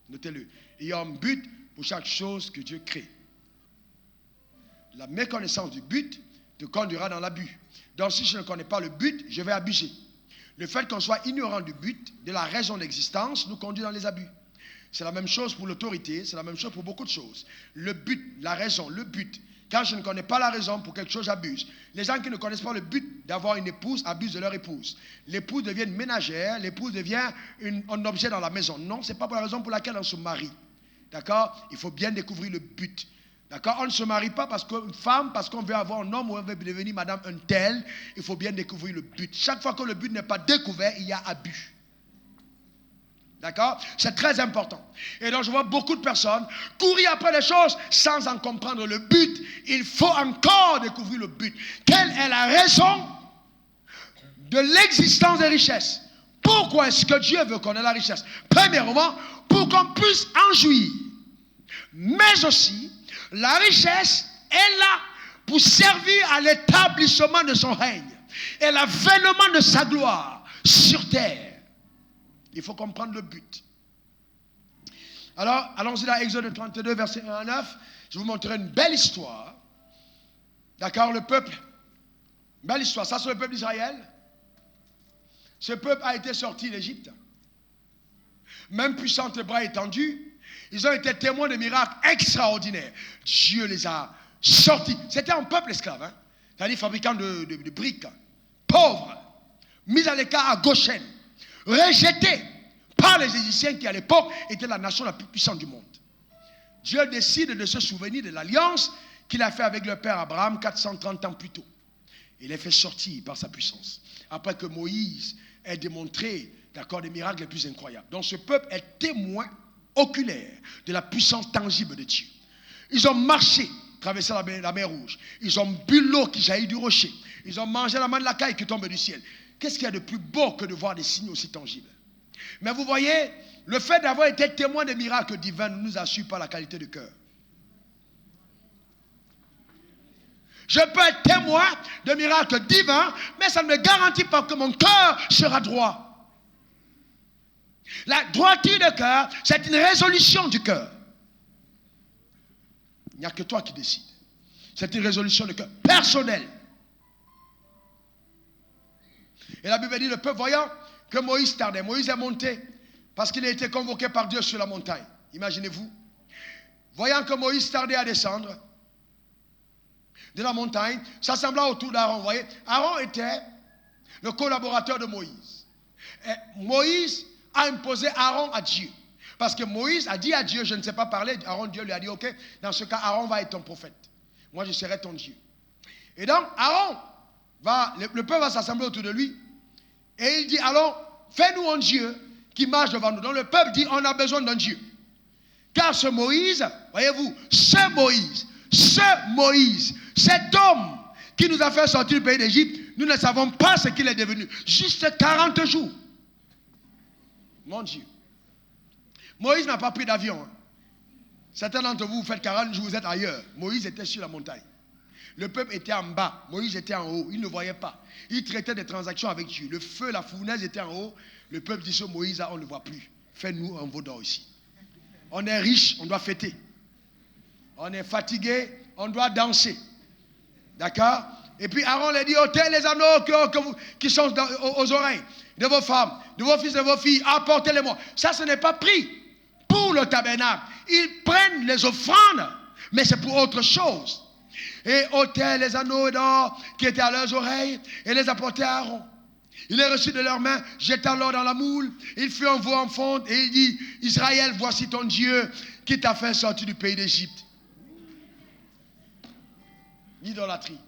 Notez-le. Il y a un but pour chaque chose que Dieu crée. La méconnaissance du but te conduira dans l'abus. Donc si je ne connais pas le but, je vais abuser. Le fait qu'on soit ignorant du but, de la raison d'existence, nous conduit dans les abus. C'est la même chose pour l'autorité, c'est la même chose pour beaucoup de choses. Le but, la raison, le but. Quand je ne connais pas la raison pour quelque chose, j'abuse. Les gens qui ne connaissent pas le but d'avoir une épouse abusent de leur épouse. L'épouse devient une ménagère, l'épouse devient un objet dans la maison. Non, ce n'est pas pour la raison pour laquelle on se marie. D'accord? Il faut bien découvrir le but. D'accord? On ne se marie pas parce qu'une femme, parce qu'on veut avoir un homme ou on veut devenir madame un tel. Il faut bien découvrir le but. Chaque fois que le but n'est pas découvert, il y a abus. D'accord? C'est très important. Et donc je vois beaucoup de personnes courir après les choses sans en comprendre le but. Il faut encore découvrir le but. Quelle est la raison de l'existence des richesses? Pourquoi est-ce que Dieu veut qu'on ait la richesse? Premièrement, pour qu'on puisse en jouir. Mais aussi, la richesse est là pour servir à l'établissement de son règne et l'avènement de sa gloire sur terre. Il faut comprendre le but. Alors, allons-y dans Exode 32, verset 1 à 9. Je vous montrerai une belle histoire. D'accord, le peuple. Belle histoire. Ça, c'est le peuple d'Israël. Ce peuple a été sorti d'Égypte. même puissants, les bras étendus, ils ont été témoins de miracles extraordinaires. Dieu les a sortis. C'était un peuple esclave, hein? C'est-à-dire fabricant de briques, pauvres, mis à l'écart à Goshen, rejetés par les Égyptiens qui à l'époque étaient la nation la plus puissante du monde. Dieu décide de se souvenir de l'alliance qu'il a fait avec le père Abraham 430 ans plus tôt. Il les fait sortir par sa puissance. Après que Moïse ait démontré, d'accord, des miracles les plus incroyables. Donc ce peuple est témoin oculaire de la puissance tangible de Dieu. Ils ont marché, traversé la mer Rouge. Ils ont bu l'eau qui jaillit du rocher. Ils ont mangé la manne de la caille qui tombe du ciel. Qu'est-ce qu'il y a de plus beau que de voir des signes aussi tangibles? Mais vous voyez, le fait d'avoir été témoin des miracles divins ne nous assure pas la qualité de cœur. Je peux être témoin de miracles divins, mais ça ne me garantit pas que mon cœur sera droit. La droiture de cœur, c'est une résolution du cœur. Il n'y a que toi qui décides. C'est une résolution de cœur personnelle. Et la Bible dit, le peuple voyant que Moïse tardait. Moïse est monté parce qu'il a été convoqué par Dieu sur la montagne. Imaginez-vous. Voyant que Moïse tardait à descendre de la montagne, s'assembla autour d'Aaron. Vous voyez, Aaron était le collaborateur de Moïse. Et Moïse a imposé Aaron à Dieu. Parce que Moïse a dit à Dieu, je ne sais pas parler. Aaron, Dieu lui a dit, ok, dans ce cas, Aaron va être ton prophète. Moi, je serai ton Dieu. Et donc, Aaron, le peuple va s'assembler autour de lui. Et il dit, alors, fais-nous un Dieu qui marche devant nous. Donc le peuple dit, on a besoin d'un Dieu. Car ce Moïse, voyez-vous, cet homme qui nous a fait sortir du pays d'Égypte, nous ne savons pas ce qu'il est devenu. Juste 40 jours. Mon Dieu. Moïse n'a pas pris d'avion. Hein. Certains d'entre vous, vous faites 40 jours, vous êtes ailleurs. Moïse était sur la montagne. Le peuple était en bas, Moïse était en haut. Il ne voyait pas. Il traitait des transactions avec Dieu. Le feu, la fournaise était en haut. Le peuple dit sur Moïse, on ne voit plus. Fais-nous un veau d'or ici. On est riche, on doit fêter. On est fatigué, on doit danser. D'accord? Et puis Aaron leur dit, ôtez les anneaux qui sont aux oreilles de vos femmes, de vos fils, de vos filles, apportez-les-moi. Ça, ce n'est pas pris pour le tabernacle. Ils prennent les offrandes, mais c'est pour autre chose. Et ôtaient les anneaux d'or qui étaient à leurs oreilles et les apportaient à Aaron. Il les reçut de leurs mains, jeta l'or dans la moule. Il fit un veau en fonte et il dit, Israël, voici ton Dieu qui t'a fait sortir du pays d'Égypte. L'idolâtrie.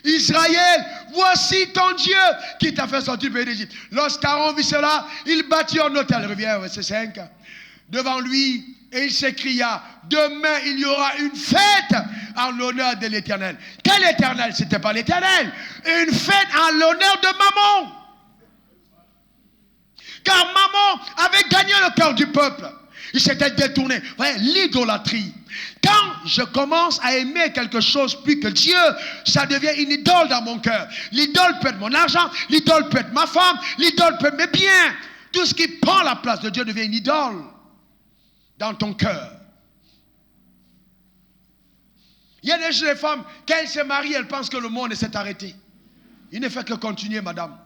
Israël, voici ton Dieu qui t'a fait sortir du pays d'Égypte. Lorsqu'Aaron vit cela, il bâtit un autel. Reviens, verset 5. Devant lui, et il s'écria, demain il y aura une fête en l'honneur de l'Éternel. Quel Éternel? C'était pas l'Éternel. Une fête en l'honneur de Mammon. Car Mammon avait gagné le cœur du peuple. Il s'était détourné. Vous voyez, l'idolâtrie. Quand je commence à aimer quelque chose plus que Dieu, ça devient une idole dans mon cœur. L'idole peut être mon argent, l'idole peut être ma femme, l'idole peut être mes biens. Tout ce qui prend la place de Dieu devient une idole dans ton cœur. Il y a des femmes, quand elles se marient, elles pensent que le monde s'est arrêté. Il ne fait que continuer, madame.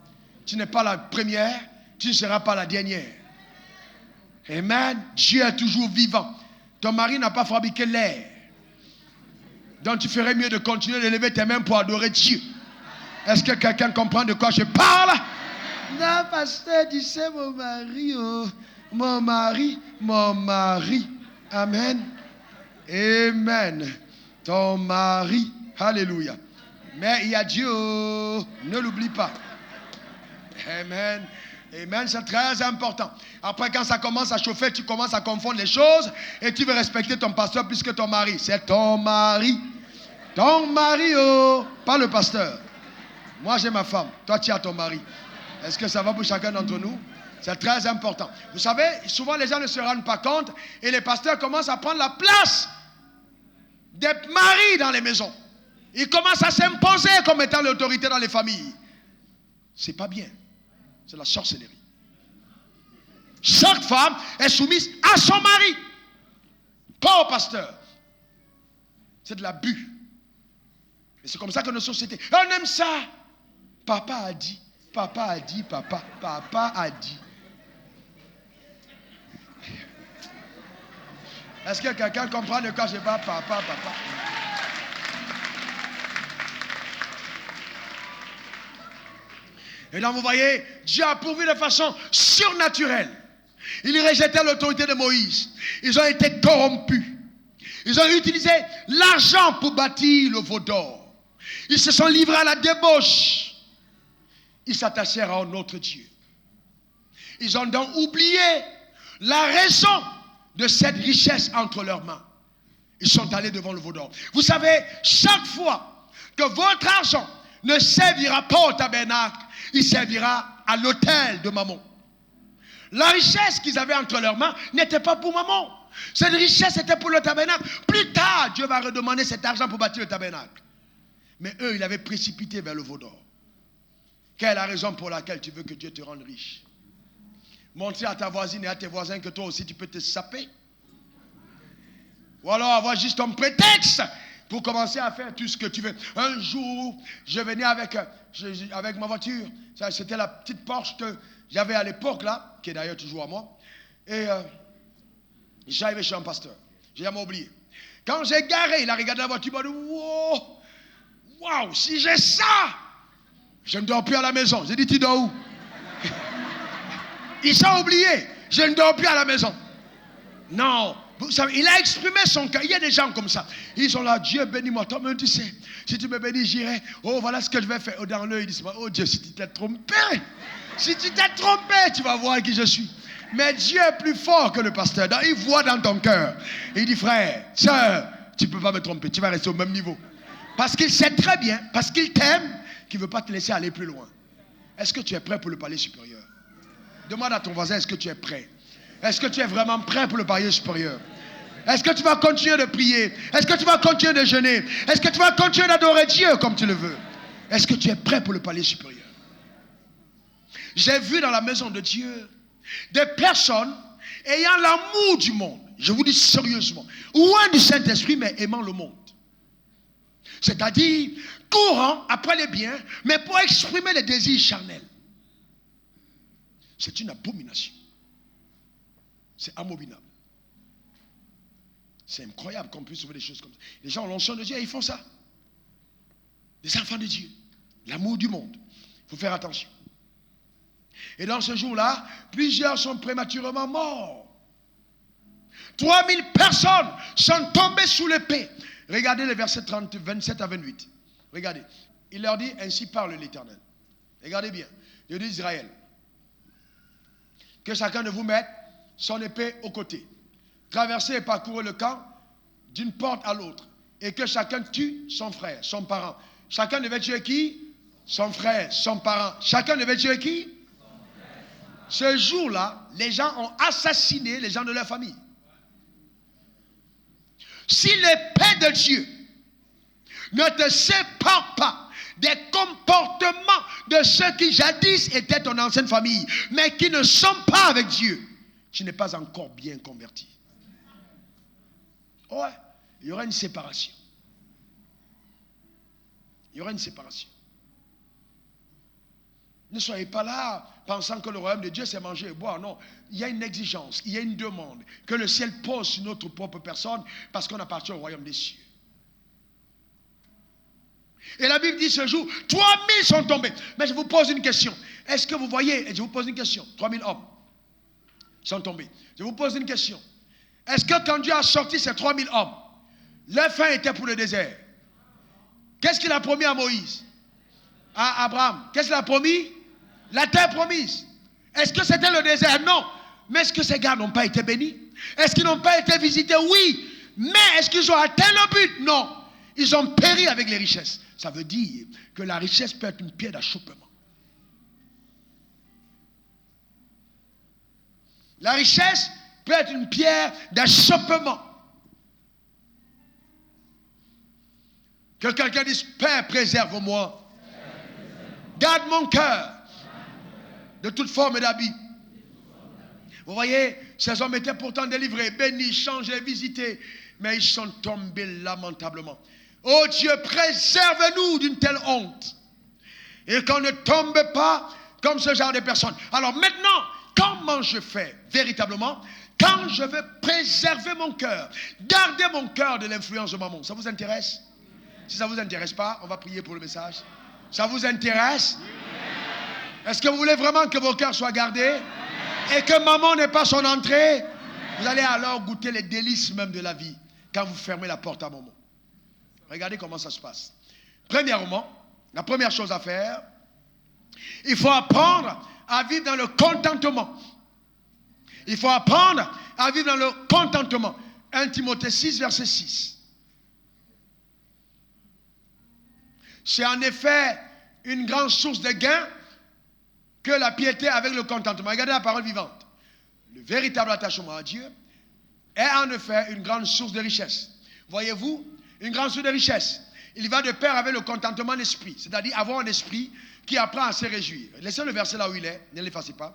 Tu n'es pas la première, tu ne seras pas la dernière. Amen. Dieu est toujours vivant. Ton mari n'a pas fabriqué l'air. Donc tu ferais mieux de continuer de lever tes mains pour adorer Dieu. Est-ce que quelqu'un comprend de quoi je parle? Non, pasteur, tu sais, mon mari, oh, mon mari. Amen. Amen. Ton mari. Alléluia. Mais il y a Dieu. Ne l'oublie pas. Amen. Amen, c'est très important. Après, quand ça commence à chauffer, tu commences à confondre les choses et tu veux respecter ton pasteur plus que ton mari. C'est ton mari. Ton mari, oh, pas le pasteur. Moi, j'ai ma femme. Toi, tu as ton mari. Est-ce que ça va pour chacun d'entre nous? C'est très important. Vous savez, souvent les gens ne se rendent pas compte et les pasteurs commencent à prendre la place des maris dans les maisons. Ils commencent à s'imposer comme étant l'autorité dans les familles. C'est pas bien. C'est la sorcellerie. Chaque femme est soumise à son mari, pas au pasteur. C'est de l'abus. Et c'est comme ça que nos sociétés, on aime ça. Papa a dit, papa a dit, papa a dit. Est-ce que quelqu'un comprend de quoi je parle? Papa. Et donc vous voyez, Dieu a pourvu de façon surnaturelle. Ils rejetaient l'autorité de Moïse. Ils ont été corrompus. Ils ont utilisé l'argent pour bâtir le veau d'or. Ils se sont livrés à la débauche. Ils s'attachèrent à un autre Dieu. Ils ont donc oublié la raison de cette richesse entre leurs mains. Ils sont allés devant le veau d'or. Vous savez, chaque fois que votre argent ne servira pas au tabernacle, il servira à l'autel de Mammon. La richesse qu'ils avaient entre leurs mains n'était pas pour Mammon. Cette richesse était pour le tabernacle. Plus tard, Dieu va redemander cet argent pour bâtir le tabernacle. Mais eux, ils avaient précipité vers le veau d'or. Quelle est la raison pour laquelle tu veux que Dieu te rende riche? Montrer à ta voisine et à tes voisins que toi aussi tu peux te saper. Ou alors avoir juste un prétexte pour commencer à faire tout ce que tu veux. Un jour, je venais avec ma voiture. C'était la petite Porsche que j'avais à l'époque là, qui est d'ailleurs toujours à moi. Et j'arrivais chez un pasteur. J'ai jamais oublié. Quand j'ai garé, il a regardé la voiture, il m'a dit, wow, si j'ai ça, je ne dors plus à la maison. J'ai dit, tu dors où? Il s'est oublié. Je ne dors plus à la maison. Non. Vous savez, il a exprimé son cœur. Il y a des gens comme ça. Ils sont là, Dieu bénis-moi. Toi-même, tu sais, si tu me bénis, j'irai. Oh, voilà ce que je vais faire. Oh, dans l'œil, ils disent, oh Dieu, si tu t'es trompé. Si tu t'es trompé, tu vas voir qui je suis. Mais Dieu est plus fort que le pasteur. Donc, il voit dans ton cœur. Il dit, frère, sœur, tu ne peux pas me tromper. Tu vas rester au même niveau. Parce qu'il sait très bien, parce qu'il t'aime, qu'il ne veut pas te laisser aller plus loin. Est-ce que tu es prêt pour le palier supérieur? Demande à ton voisin, est-ce que tu es prêt? Est-ce que tu es vraiment prêt pour le palier supérieur? Est-ce que tu vas continuer de prier? Est-ce que tu vas continuer de jeûner? Est-ce que tu vas continuer d'adorer Dieu comme tu le veux? Est-ce que tu es prêt pour le palier supérieur? J'ai vu dans la maison de Dieu des personnes ayant l'amour du monde. Je vous dis sérieusement. Loin du Saint-Esprit, mais aimant le monde. C'est-à-dire, courant après les biens, mais pour exprimer les désirs charnels. C'est une abomination. C'est abominable. C'est incroyable qu'on puisse trouver des choses comme ça. Les gens ont l'onction de Dieu et ils font ça. Des enfants de Dieu. L'amour du monde. Il faut faire attention. Et dans ce jour-là, plusieurs sont prématurément morts. 3000 personnes sont tombées sous l'épée. Regardez les versets 27 à 28. Regardez. Il leur dit, ainsi parle l'Éternel. Regardez bien. Dieu dit Israël. Que chacun de vous mette son épée au côté. Traversez et parcourez le camp d'une porte à l'autre. Et que chacun tue son frère, son parent. Chacun devait tuer qui? Son frère, son parent. Chacun devait tuer qui? Ce jour-là, les gens ont assassiné les gens de leur famille. Si l'épée de Dieu ne te sépare pas des comportements de ceux qui jadis étaient ton ancienne famille, mais qui ne sont pas avec Dieu, tu n'es pas encore bien converti. Ouais, il y aura une séparation. Il y aura une séparation. Ne soyez pas là pensant que le royaume de Dieu c'est manger et boire. Non, il y a une exigence, il y a une demande que le ciel pose sur notre propre personne parce qu'on appartient au royaume des cieux. Et la Bible dit ce jour, 3000 sont tombés. Mais je vous pose une question. Est-ce que vous voyez, et je vous pose une question, 3000 hommes sont tombés. Je vous pose une question. Est-ce que quand Dieu a sorti ces 3000 hommes, leur fin était pour le désert? Qu'est-ce qu'il a promis à Moïse? À Abraham? Qu'est-ce qu'il a promis? La terre promise. Est-ce que c'était le désert? Non. Mais est-ce que ces gars n'ont pas été bénis? Est-ce qu'ils n'ont pas été visités? Oui. Mais est-ce qu'ils ont atteint le but? Non. Ils ont péri avec les richesses. Ça veut dire que la richesse peut être une pierre d'achoppement. La richesse peut être une pierre d'achoppement. Que quelqu'un dise, Père, préserve-moi. Garde mon cœur de toute forme d'habit. Vous voyez, ces hommes étaient pourtant délivrés, bénis, changés, visités, mais ils sont tombés lamentablement. Oh Dieu, préserve-nous d'une telle honte. Et qu'on ne tombe pas comme ce genre de personnes. Alors maintenant, comment je fais véritablement? quand je veux préserver mon cœur, garder mon cœur de l'influence de maman. Ça vous intéresse? Si ça ne vous intéresse pas, on va prier pour le message. Ça vous intéresse? Est-ce que vous voulez vraiment que vos cœurs soient gardés? Et que maman n'ait pas son entrée? Vous allez alors goûter les délices même de la vie quand vous fermez la porte à maman. Regardez comment ça se passe. Premièrement, la première chose à faire, il faut apprendre à vivre dans le contentement. Il faut apprendre à vivre dans le contentement. 1 Timothée 6, verset 6. C'est en effet une grande source de gain que la piété avec le contentement. Regardez la parole vivante. Le véritable attachement à Dieu est en effet une grande source de richesse. Voyez-vous, une grande source de richesse. Il va de pair avec le contentement d'esprit, c'est-à-dire avoir un esprit qui apprend à se réjouir. Laissez le verset là où il est, ne l'effacez pas.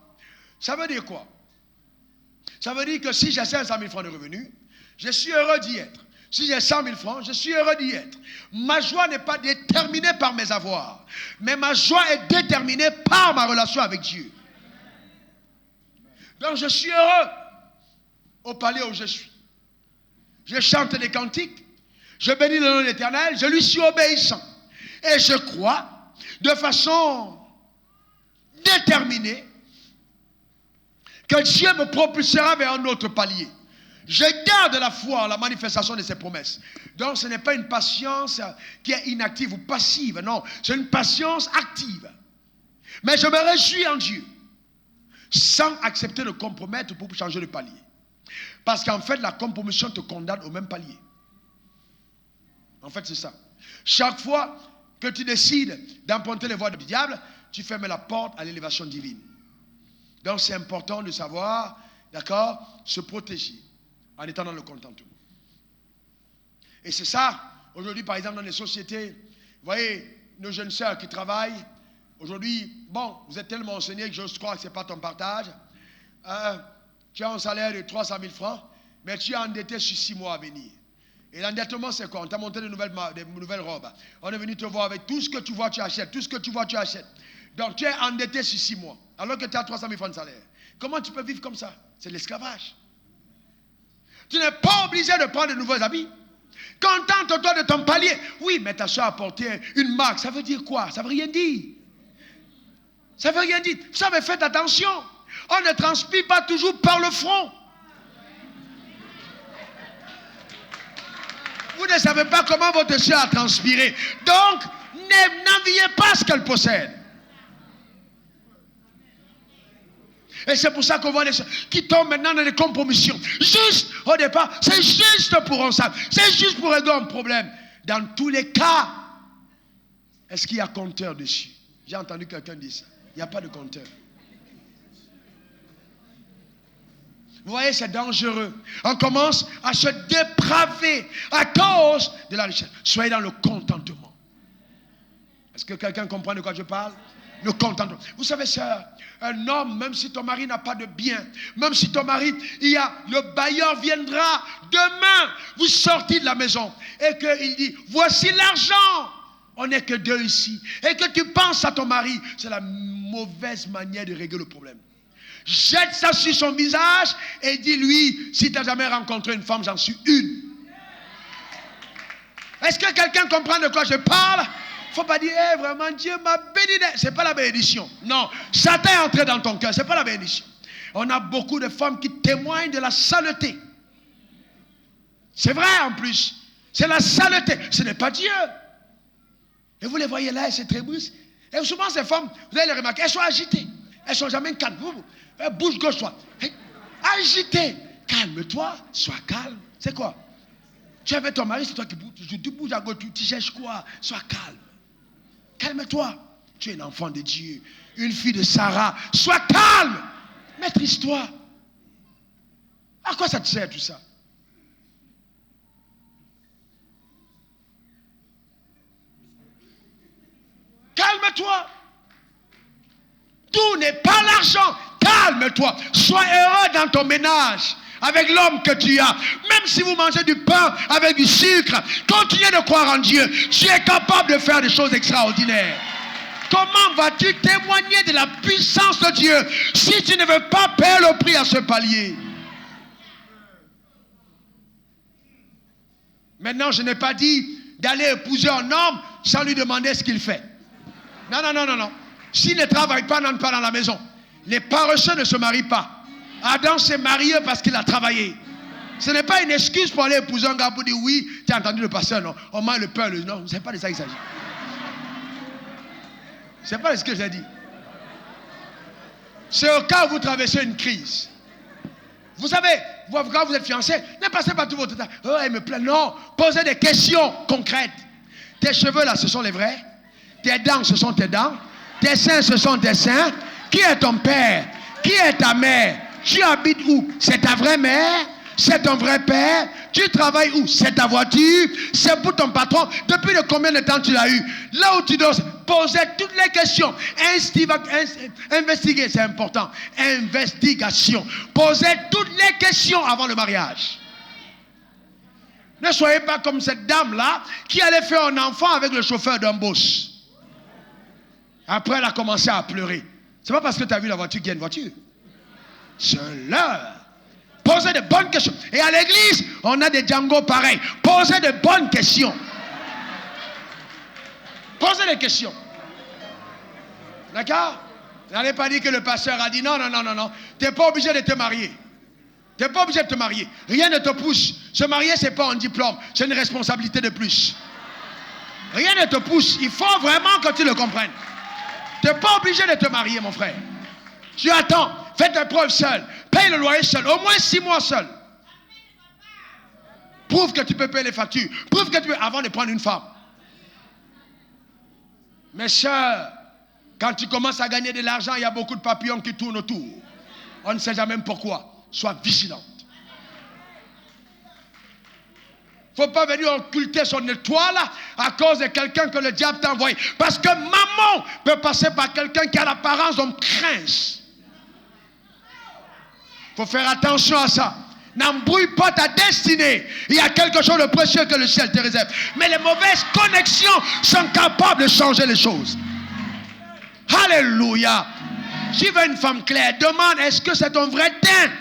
Ça veut dire quoi? Ça veut dire que si j'ai 500 000 francs de revenus, je suis heureux d'y être. Si j'ai 100 000 francs, je suis heureux d'y être. Ma joie n'est pas déterminée par mes avoirs, mais ma joie est déterminée par ma relation avec Dieu. Donc je suis heureux au palais où je suis. Je chante des cantiques, je bénis le nom de l'Éternel, je lui suis obéissant. Et je crois de façon déterminée que Dieu me propulsera vers un autre palier. Je garde la foi en la manifestation de ses promesses. Donc ce n'est pas une patience qui est inactive ou passive, non, c'est une patience active. Mais je me réjouis en Dieu, sans accepter de compromettre pour changer de palier. Parce qu'en fait, la compromission te condamne au même palier. En fait, c'est ça. Chaque fois que tu décides d'emprunter les voies du diable, tu fermes la porte à l'élévation divine. Donc c'est important de savoir, d'accord, se protéger en étant dans le contentement. Et c'est ça, aujourd'hui par exemple dans les sociétés, vous voyez, nos jeunes sœurs qui travaillent, aujourd'hui, bon, vous êtes tellement enseignés que je crois que ce n'est pas ton partage. Tu as un salaire de 300 000 francs, mais tu es endetté sur 6 mois à venir. Et l'endettement, c'est quoi? On t'a monté de nouvelles robes. On est venu te voir avec tout ce que tu vois, tu achètes. Tout ce que tu vois, tu achètes. Donc tu es endetté sur 6 mois, alors que tu as 300 000 francs de salaire. Comment tu peux vivre comme ça? C'est de l'esclavage. Tu n'es pas obligé de prendre de nouveaux habits. Contente-toi de ton palier. Oui, mais ta soeur a porté une marque. Ça veut dire quoi? Ça ne veut rien dire. Ça ne veut rien dire. Vous savez, faites attention. On ne transpire pas toujours par le front. Vous ne savez pas comment votre soeur a transpiré. Donc, n'enviez pas ce qu'elle possède. Et c'est pour ça qu'on voit les soeurs qui tombent maintenant dans des compromissions. Juste au départ, c'est juste pour un sac. C'est juste pour régler un problème. Dans tous les cas, est-ce qu'il y a compteur dessus? J'ai entendu quelqu'un dire ça. Il n'y a pas de compteur. Vous voyez, c'est dangereux. On commence à se dépraver à cause de la richesse. Soyez dans le contentement. Est-ce que quelqu'un comprend de quoi je parle? Le contentement. Vous savez, sœur, un homme, même si ton mari n'a pas de bien, même si ton mari, le bailleur viendra demain, vous sortez de la maison et qu'il dit, voici l'argent. On n'est que deux ici. Et que tu penses à ton mari, c'est la mauvaise manière de régler le problème. Jette ça sur son visage et dis-lui, si tu n'as jamais rencontré une femme, j'en suis une. Est-ce que quelqu'un comprend de quoi je parle? Il ne faut pas dire, hey, vraiment, Dieu m'a béni. Ce n'est pas la bénédiction. Non, Satan est entré dans ton cœur, ce n'est pas la bénédiction. On a beaucoup de femmes qui témoignent de la saleté. C'est vrai en plus. C'est la saleté. Ce n'est pas Dieu. Et vous les voyez là, c'est très brusque. Et souvent ces femmes, vous allez les remarquer, elles sont agitées. Elles ne sont jamais calmes. Elles bougent gauche-droite. Agitées. Calme-toi, sois calme. C'est quoi? Tu es avec ton mari, c'est toi qui bouges. Tu bouges à gauche, tu cherches quoi? Sois calme. Calme-toi. Tu es un enfant de Dieu. Une fille de Sarah. Sois calme. Maîtrise-toi. À quoi ça te sert tout ça? Calme-toi. Tout n'est pas l'argent. Calme-toi. Sois heureux dans ton ménage avec l'homme que tu as. Même si vous mangez du pain avec du sucre, continuez de croire en Dieu. Tu es capable de faire des choses extraordinaires. Comment vas-tu témoigner de la puissance de Dieu si tu ne veux pas payer le prix à ce palier? Maintenant, je n'ai pas dit d'aller épouser un homme sans lui demander ce qu'il fait. Non, non, non, non, non. S'il ne travaille pas, n'entre pas dans la maison. Les paresseux ne se marient pas. Adam s'est marié parce qu'il a travaillé. Ce n'est pas une excuse pour aller épouser un gars pour dire oui, tu as entendu le pasteur, non? On mange le pain, non, ce n'est pas de ça qu'il s'agit. Ce n'est pas ce que j'ai dit. C'est au cas où vous traversez une crise. Vous savez, quand vous êtes fiancé, ne passez pas tout votre temps. Oh, elle me plaît. Non, posez des questions concrètes. Tes cheveux là, ce sont les vrais. Tes dents, ce sont tes dents. Tes seins, ce sont tes seins. Qui est ton père? Qui est ta mère? Tu habites où? C'est ta vraie mère? C'est ton vrai père? Tu travailles où? C'est ta voiture? C'est pour ton patron? Depuis combien de temps tu l'as eu? Là où tu dois poser toutes les questions. Investiguer, c'est important. Investigation. Posez toutes les questions avant le mariage. Ne soyez pas comme cette dame-là qui allait faire un enfant avec le chauffeur d'un boss. Après, elle a commencé à pleurer. C'est pas parce que tu as vu la voiture qu'il y a une voiture. C'est l'heure. Posez de bonnes questions. Et à l'église, on a des Django pareils. Posez de bonnes questions. Posez des questions. D'accord? N'allez pas dire que le pasteur a dit non, non, non, non, non. Tu n'es pas obligé de te marier. Tu n'es pas obligé de te marier. Rien ne te pousse. Se marier, ce n'est pas un diplôme. C'est une responsabilité de plus. Rien ne te pousse. Il faut vraiment que tu le comprennes. Tu n'es pas obligé de te marier, mon frère. Tu attends. Fais tes preuves seul. Paye le loyer seul. Au moins 6 mois seul. Prouve que tu peux payer les factures. Prouve que tu peux avant de prendre une femme. Mes soeurs, quand tu commences à gagner de l'argent, il y a beaucoup de papillons qui tournent autour. On ne sait jamais pourquoi. Sois vigilante. Il ne faut pas venir occulter son étoile à cause de quelqu'un que le diable t'a envoyé. Parce que maman peut passer par quelqu'un qui a l'apparence d'un prince. Il faut faire attention à ça. N'embrouille pas ta destinée. Il y a quelque chose de précieux que le ciel te réserve. Mais les mauvaises connexions sont capables de changer les choses. Alléluia. Si tu veux une femme claire, demande est-ce que c'est ton vrai teint?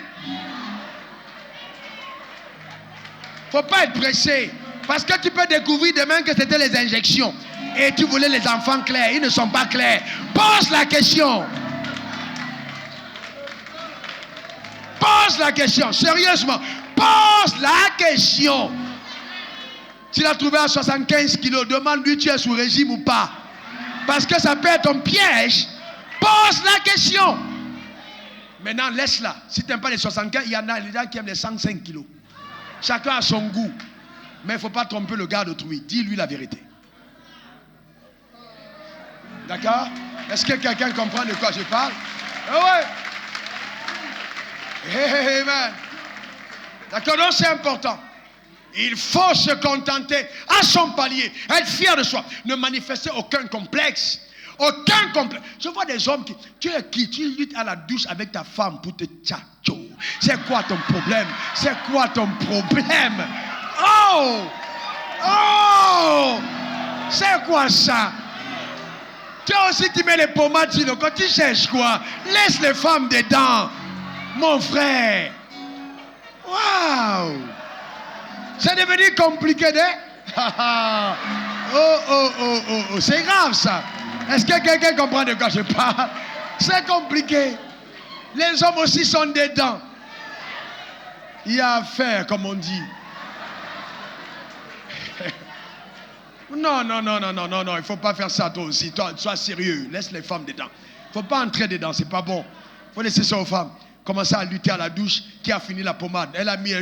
Il ne faut pas être pressé. Parce que tu peux découvrir demain que c'était les injections. Et tu voulais les enfants clairs. Ils ne sont pas clairs. Pose la question. Pose la question. Sérieusement. Pose la question. S'il a trouvé à 75 kilos, demande-lui tu es sous régime ou pas. Parce que ça peut être un piège. Pose la question. Maintenant, laisse-la. Si tu n'aimes pas les 75, il y en a des gens qui aiment les 105 kilos. Chacun a son goût. Mais il ne faut pas tromper le gars d'autrui. Dis-lui la vérité. D'accord? Est-ce que quelqu'un comprend de quoi je parle? Ah ouais. Amen. D'accord? Donc c'est important. Il faut se contenter à son palier. Être fier de soi. Ne manifester aucun complexe. Aucun complexe. Je vois des hommes qui... Tu es qui? Tu luttes à la douche avec ta femme pour te tchatcho. C'est quoi ton problème? C'est quoi ton problème? Oh! Oh! C'est quoi ça? Toi aussi tu mets les pommades, quand tu cherches quoi? Laisse les femmes dedans. Mon frère. Waouh! C'est devenu compliqué, hein? Oh. C'est grave ça. Est-ce que quelqu'un comprend de quoi je parle? C'est compliqué. Les hommes aussi sont dedans. Il y a affaire, comme on dit. Non, il ne faut pas faire ça toi aussi. Toi, sois sérieux. Laisse les femmes dedans. Il ne faut pas entrer dedans, c'est pas bon. Il faut laisser ça aux femmes. Commencer à lutter à la douche. Qui a fini la pommade? Elle a mis...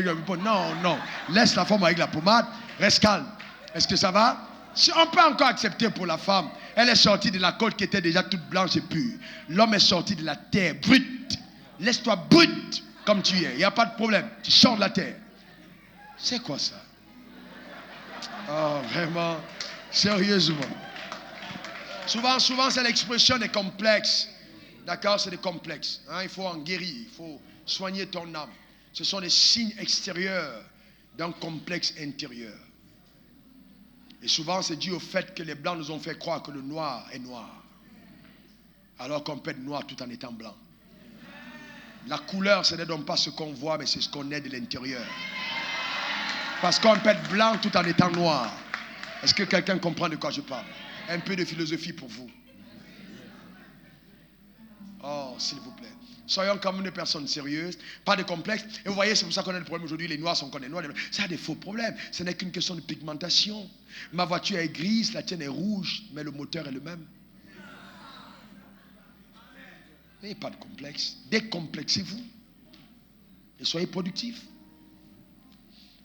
Non. Laisse la femme avec la pommade. Reste calme. Est-ce que ça va? On peut encore accepter pour la femme. Elle est sortie de la côte qui était déjà toute blanche et pure. L'homme est sorti de la terre brute. Laisse-toi brute comme tu es. Il n'y a pas de problème. Tu sors de la terre. C'est quoi ça? Oh, vraiment. Sérieusement. Souvent, c'est l'expression des complexes. D'accord? C'est des complexes. Il faut en guérir. Il faut soigner ton âme. Ce sont des signes extérieurs d'un complexe intérieur. Et souvent, c'est dû au fait que les blancs nous ont fait croire que le noir est noir. Alors qu'on peut être noir tout en étant blanc. La couleur, ce n'est donc pas ce qu'on voit, mais c'est ce qu'on est de l'intérieur. Parce qu'on peut être blanc tout en étant noir. Est-ce que quelqu'un comprend de quoi je parle? Un peu de philosophie pour vous. Oh, s'il vous plaît. Soyons comme une personne sérieuse, pas de complexe. Et vous voyez, c'est pour ça qu'on a le problème aujourd'hui. Les noirs sont comme les noirs. Ça a des faux problèmes. Ce n'est qu'une question de pigmentation. Ma voiture est grise, la tienne est rouge, mais le moteur est le même. N'ayez pas de complexe. Décomplexez-vous. Et soyez productifs.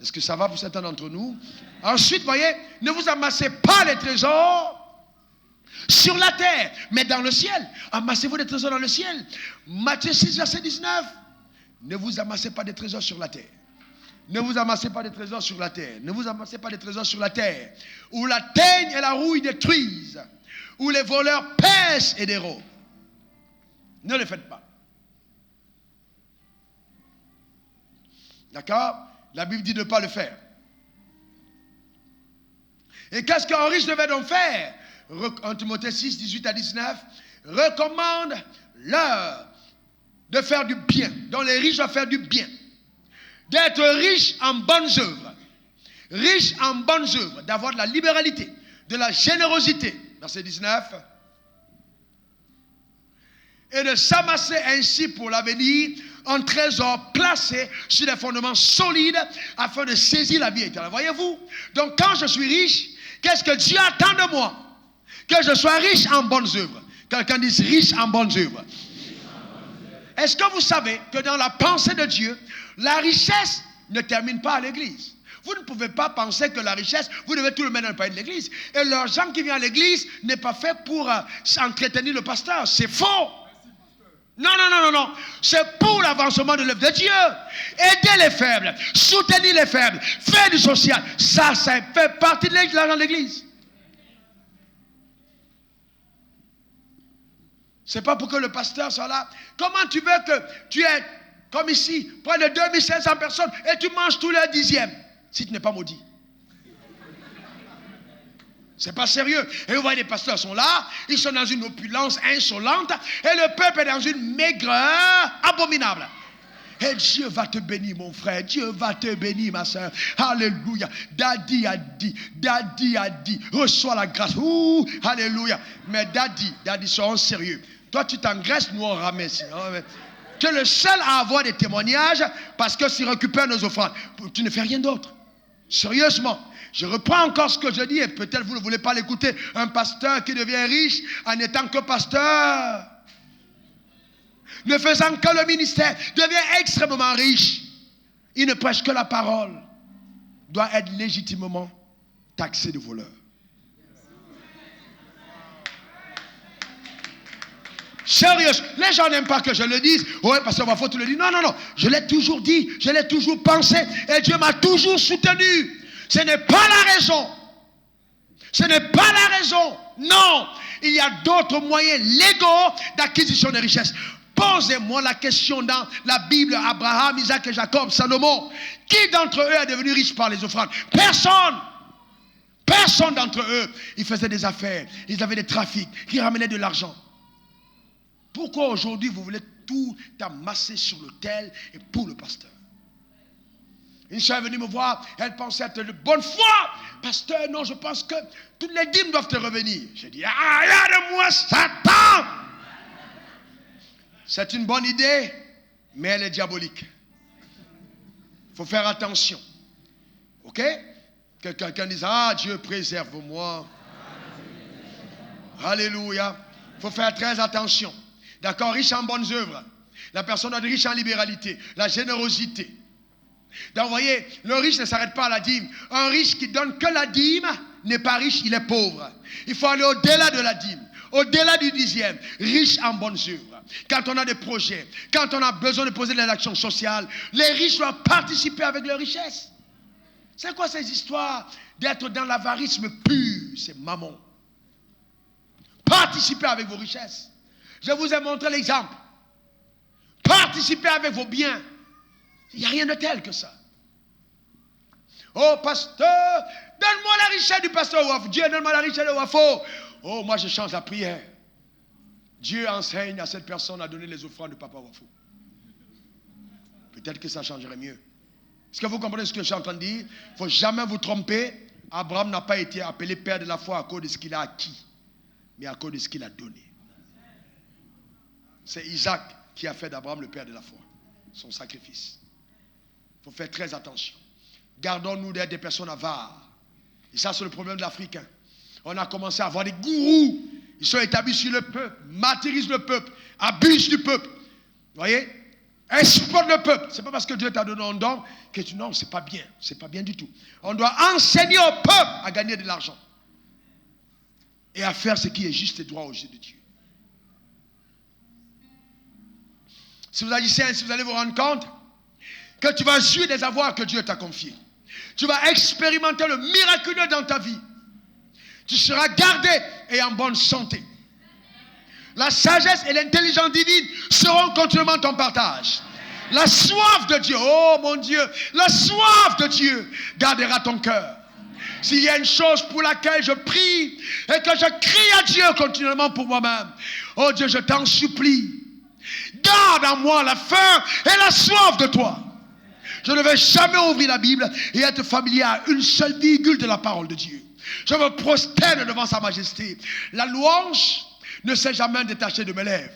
Est-ce que ça va pour certains d'entre nous? Ensuite, voyez, ne vous amassez pas les trésors sur la terre, mais dans le ciel. Amassez-vous des trésors dans le ciel. Matthieu 6, verset 19. Ne vous amassez pas des trésors sur la terre. Ne vous amassez pas des trésors sur la terre. Ne vous amassez pas des trésors sur la terre, où la teigne et la rouille détruisent, où les voleurs pèsent et dérobent. Ne le faites pas. D'accord? La Bible dit de ne pas le faire. Et qu'est-ce qu'un riche devait donc faire? En Timothée 6, 18 à 19, recommande-leur de faire du bien. Donc les riches doivent faire du bien. D'être riches en bonnes œuvres. Riches en bonnes œuvres. D'avoir de la libéralité, de la générosité. Verset 19. Et de s'amasser ainsi pour l'avenir un trésor placé sur des fondements solides afin de saisir la vie éternelle. Voyez-vous? Donc quand je suis riche, qu'est-ce que Dieu attend de moi? Que je sois riche en bonnes œuvres. Quelqu'un dise riche en bonnes œuvres. Est-ce que vous savez que dans la pensée de Dieu, la richesse ne termine pas à l'église? Vous ne pouvez pas penser que la richesse, vous devez tout le mettre dans le panier de l'église. Et l'argent qui vient à l'église n'est pas fait pour entretenir le pasteur. C'est faux. Non. C'est pour l'avancement de l'œuvre de Dieu. Aider les faibles, soutenir les faibles, faire du social. Ça fait partie de l'argent de l'église. C'est pas pour que le pasteur soit là. Comment tu veux que tu aies, comme ici, près de 2500 personnes et tu manges tous les dixièmes si tu n'es pas maudit? C'est pas sérieux. Et vous voyez, les pasteurs sont là, ils sont dans une opulence insolente et le peuple est dans une maigreur abominable. Et Dieu va te bénir, mon frère. Dieu va te bénir, ma soeur. Alléluia. Daddy a dit. Reçois la grâce. Ouh, alléluia. Mais Daddy, sois sérieux. Toi, tu t'engraisses, nous on ramasse. Tu es le seul à avoir des témoignages parce que s'il récupère nos offrandes, tu ne fais rien d'autre. Sérieusement. Je reprends encore ce que je dis et peut-être vous ne voulez pas l'écouter. Un pasteur qui devient riche en étant que pasteur, ne faisant que le ministère, devient extrêmement riche. Il ne prêche que la parole. Doit être légitimement taxé de voleur. Sérieux, les gens n'aiment pas que je le dise. Oui, parce qu'il faut tout le dire. Non. Je l'ai toujours dit, je l'ai toujours pensé et Dieu m'a toujours soutenu. Ce n'est pas la raison. Ce n'est pas la raison. Non, il y a d'autres moyens légaux d'acquisition de richesses. Posez-moi la question dans la Bible, Abraham, Isaac et Jacob, Salomon. Qui d'entre eux est devenu riche par les offrandes? Personne. Personne d'entre eux. Ils faisaient des affaires, ils avaient des trafics, ils ramenaient de l'argent. Pourquoi aujourd'hui vous voulez tout amasser sur l'autel et pour le pasteur? Une soeur est venue me voir, elle pensait être de bonne foi. Pasteur, non, je pense que toutes les dîmes doivent te revenir. J'ai dit, regarde-moi Satan. C'est une bonne idée, mais elle est diabolique. Il faut faire attention. Ok? Que quelqu'un dise, Dieu préserve-moi. Alléluia. Il faut faire très attention. D'accord? Riche en bonnes œuvres. La personne doit être riche en libéralité, la générosité. Donc, vous voyez, le riche ne s'arrête pas à la dîme. Un riche qui donne que la dîme n'est pas riche, il est pauvre. Il faut aller au-delà de la dîme, au-delà du dixième. Riche en bonnes œuvres. Quand on a des projets, quand on a besoin de poser de l'action sociale, les riches doivent participer avec leur richesse. C'est quoi ces histoires d'être dans l'avarisme pur? C'est mammon. Participez avec vos richesses. Je vous ai montré l'exemple. Participez avec vos biens. Il n'y a rien de tel que ça. Oh, pasteur, donne-moi la richesse du pasteur Wafo. Dieu, donne-moi la richesse de Wafo. Oh, moi, je change la prière. Dieu enseigne à cette personne à donner les offrandes de Papa Wafo. Peut-être que ça changerait mieux. Est-ce que vous comprenez ce que je suis en train de dire? Il ne faut jamais vous tromper. Abraham n'a pas été appelé père de la foi à cause de ce qu'il a acquis, mais à cause de ce qu'il a donné. C'est Isaac qui a fait d'Abraham le père de la foi, son sacrifice. Il faut faire très attention. Gardons-nous d'être des personnes avares. Et ça, c'est le problème de l'Afrique. On a commencé à avoir des gourous. Ils sont établis sur le peuple, martyrisent le peuple, abusent du peuple. Vous voyez? Exploitent le peuple. C'est pas parce que Dieu t'a donné un don que tu... Non, c'est pas bien. C'est pas bien du tout. On doit enseigner au peuple à gagner de l'argent. Et à faire ce qui est juste et droit aux yeux de Dieu. Si vous agissez ainsi, vous allez vous rendre compte que tu vas jouir des avoirs que Dieu t'a confiés. Tu vas expérimenter le miraculeux dans ta vie. Tu seras gardé et en bonne santé. La sagesse et l'intelligence divine seront continuellement ton partage. La soif de Dieu, oh mon Dieu, la soif de Dieu gardera ton cœur. S'il y a une chose pour laquelle je prie et que je crie à Dieu continuellement pour moi-même, oh Dieu, je t'en supplie, garde en moi la faim et la soif de toi. Je ne vais jamais ouvrir la Bible et être familier à une seule virgule de la parole de Dieu. Je me prosterne devant sa majesté. La louange ne s'est jamais détachée de mes lèvres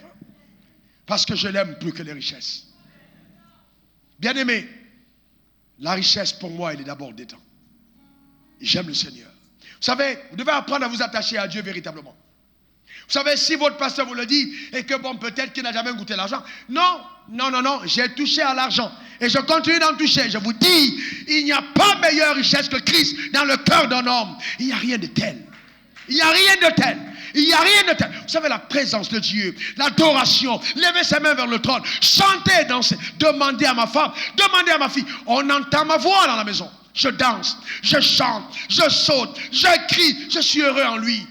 parce que je l'aime plus que les richesses. Bien-aimé, la richesse pour moi, elle est d'abord des temps. J'aime le Seigneur. Vous savez, vous devez apprendre à vous attacher à Dieu véritablement. Vous savez, si votre pasteur vous le dit, et que bon, peut-être qu'il n'a jamais goûté l'argent. Non, j'ai touché à l'argent. Et je continue d'en toucher. Je vous dis, il n'y a pas meilleure richesse que Christ dans le cœur d'un homme. Il n'y a rien de tel. Il n'y a rien de tel. Il n'y a rien de tel. Vous savez, la présence de Dieu, l'adoration, lever ses mains vers le trône, chanter, danser, demander à ma femme, demander à ma fille. On entend ma voix dans la maison. Je danse, je chante, je saute, je crie, je suis heureux en lui.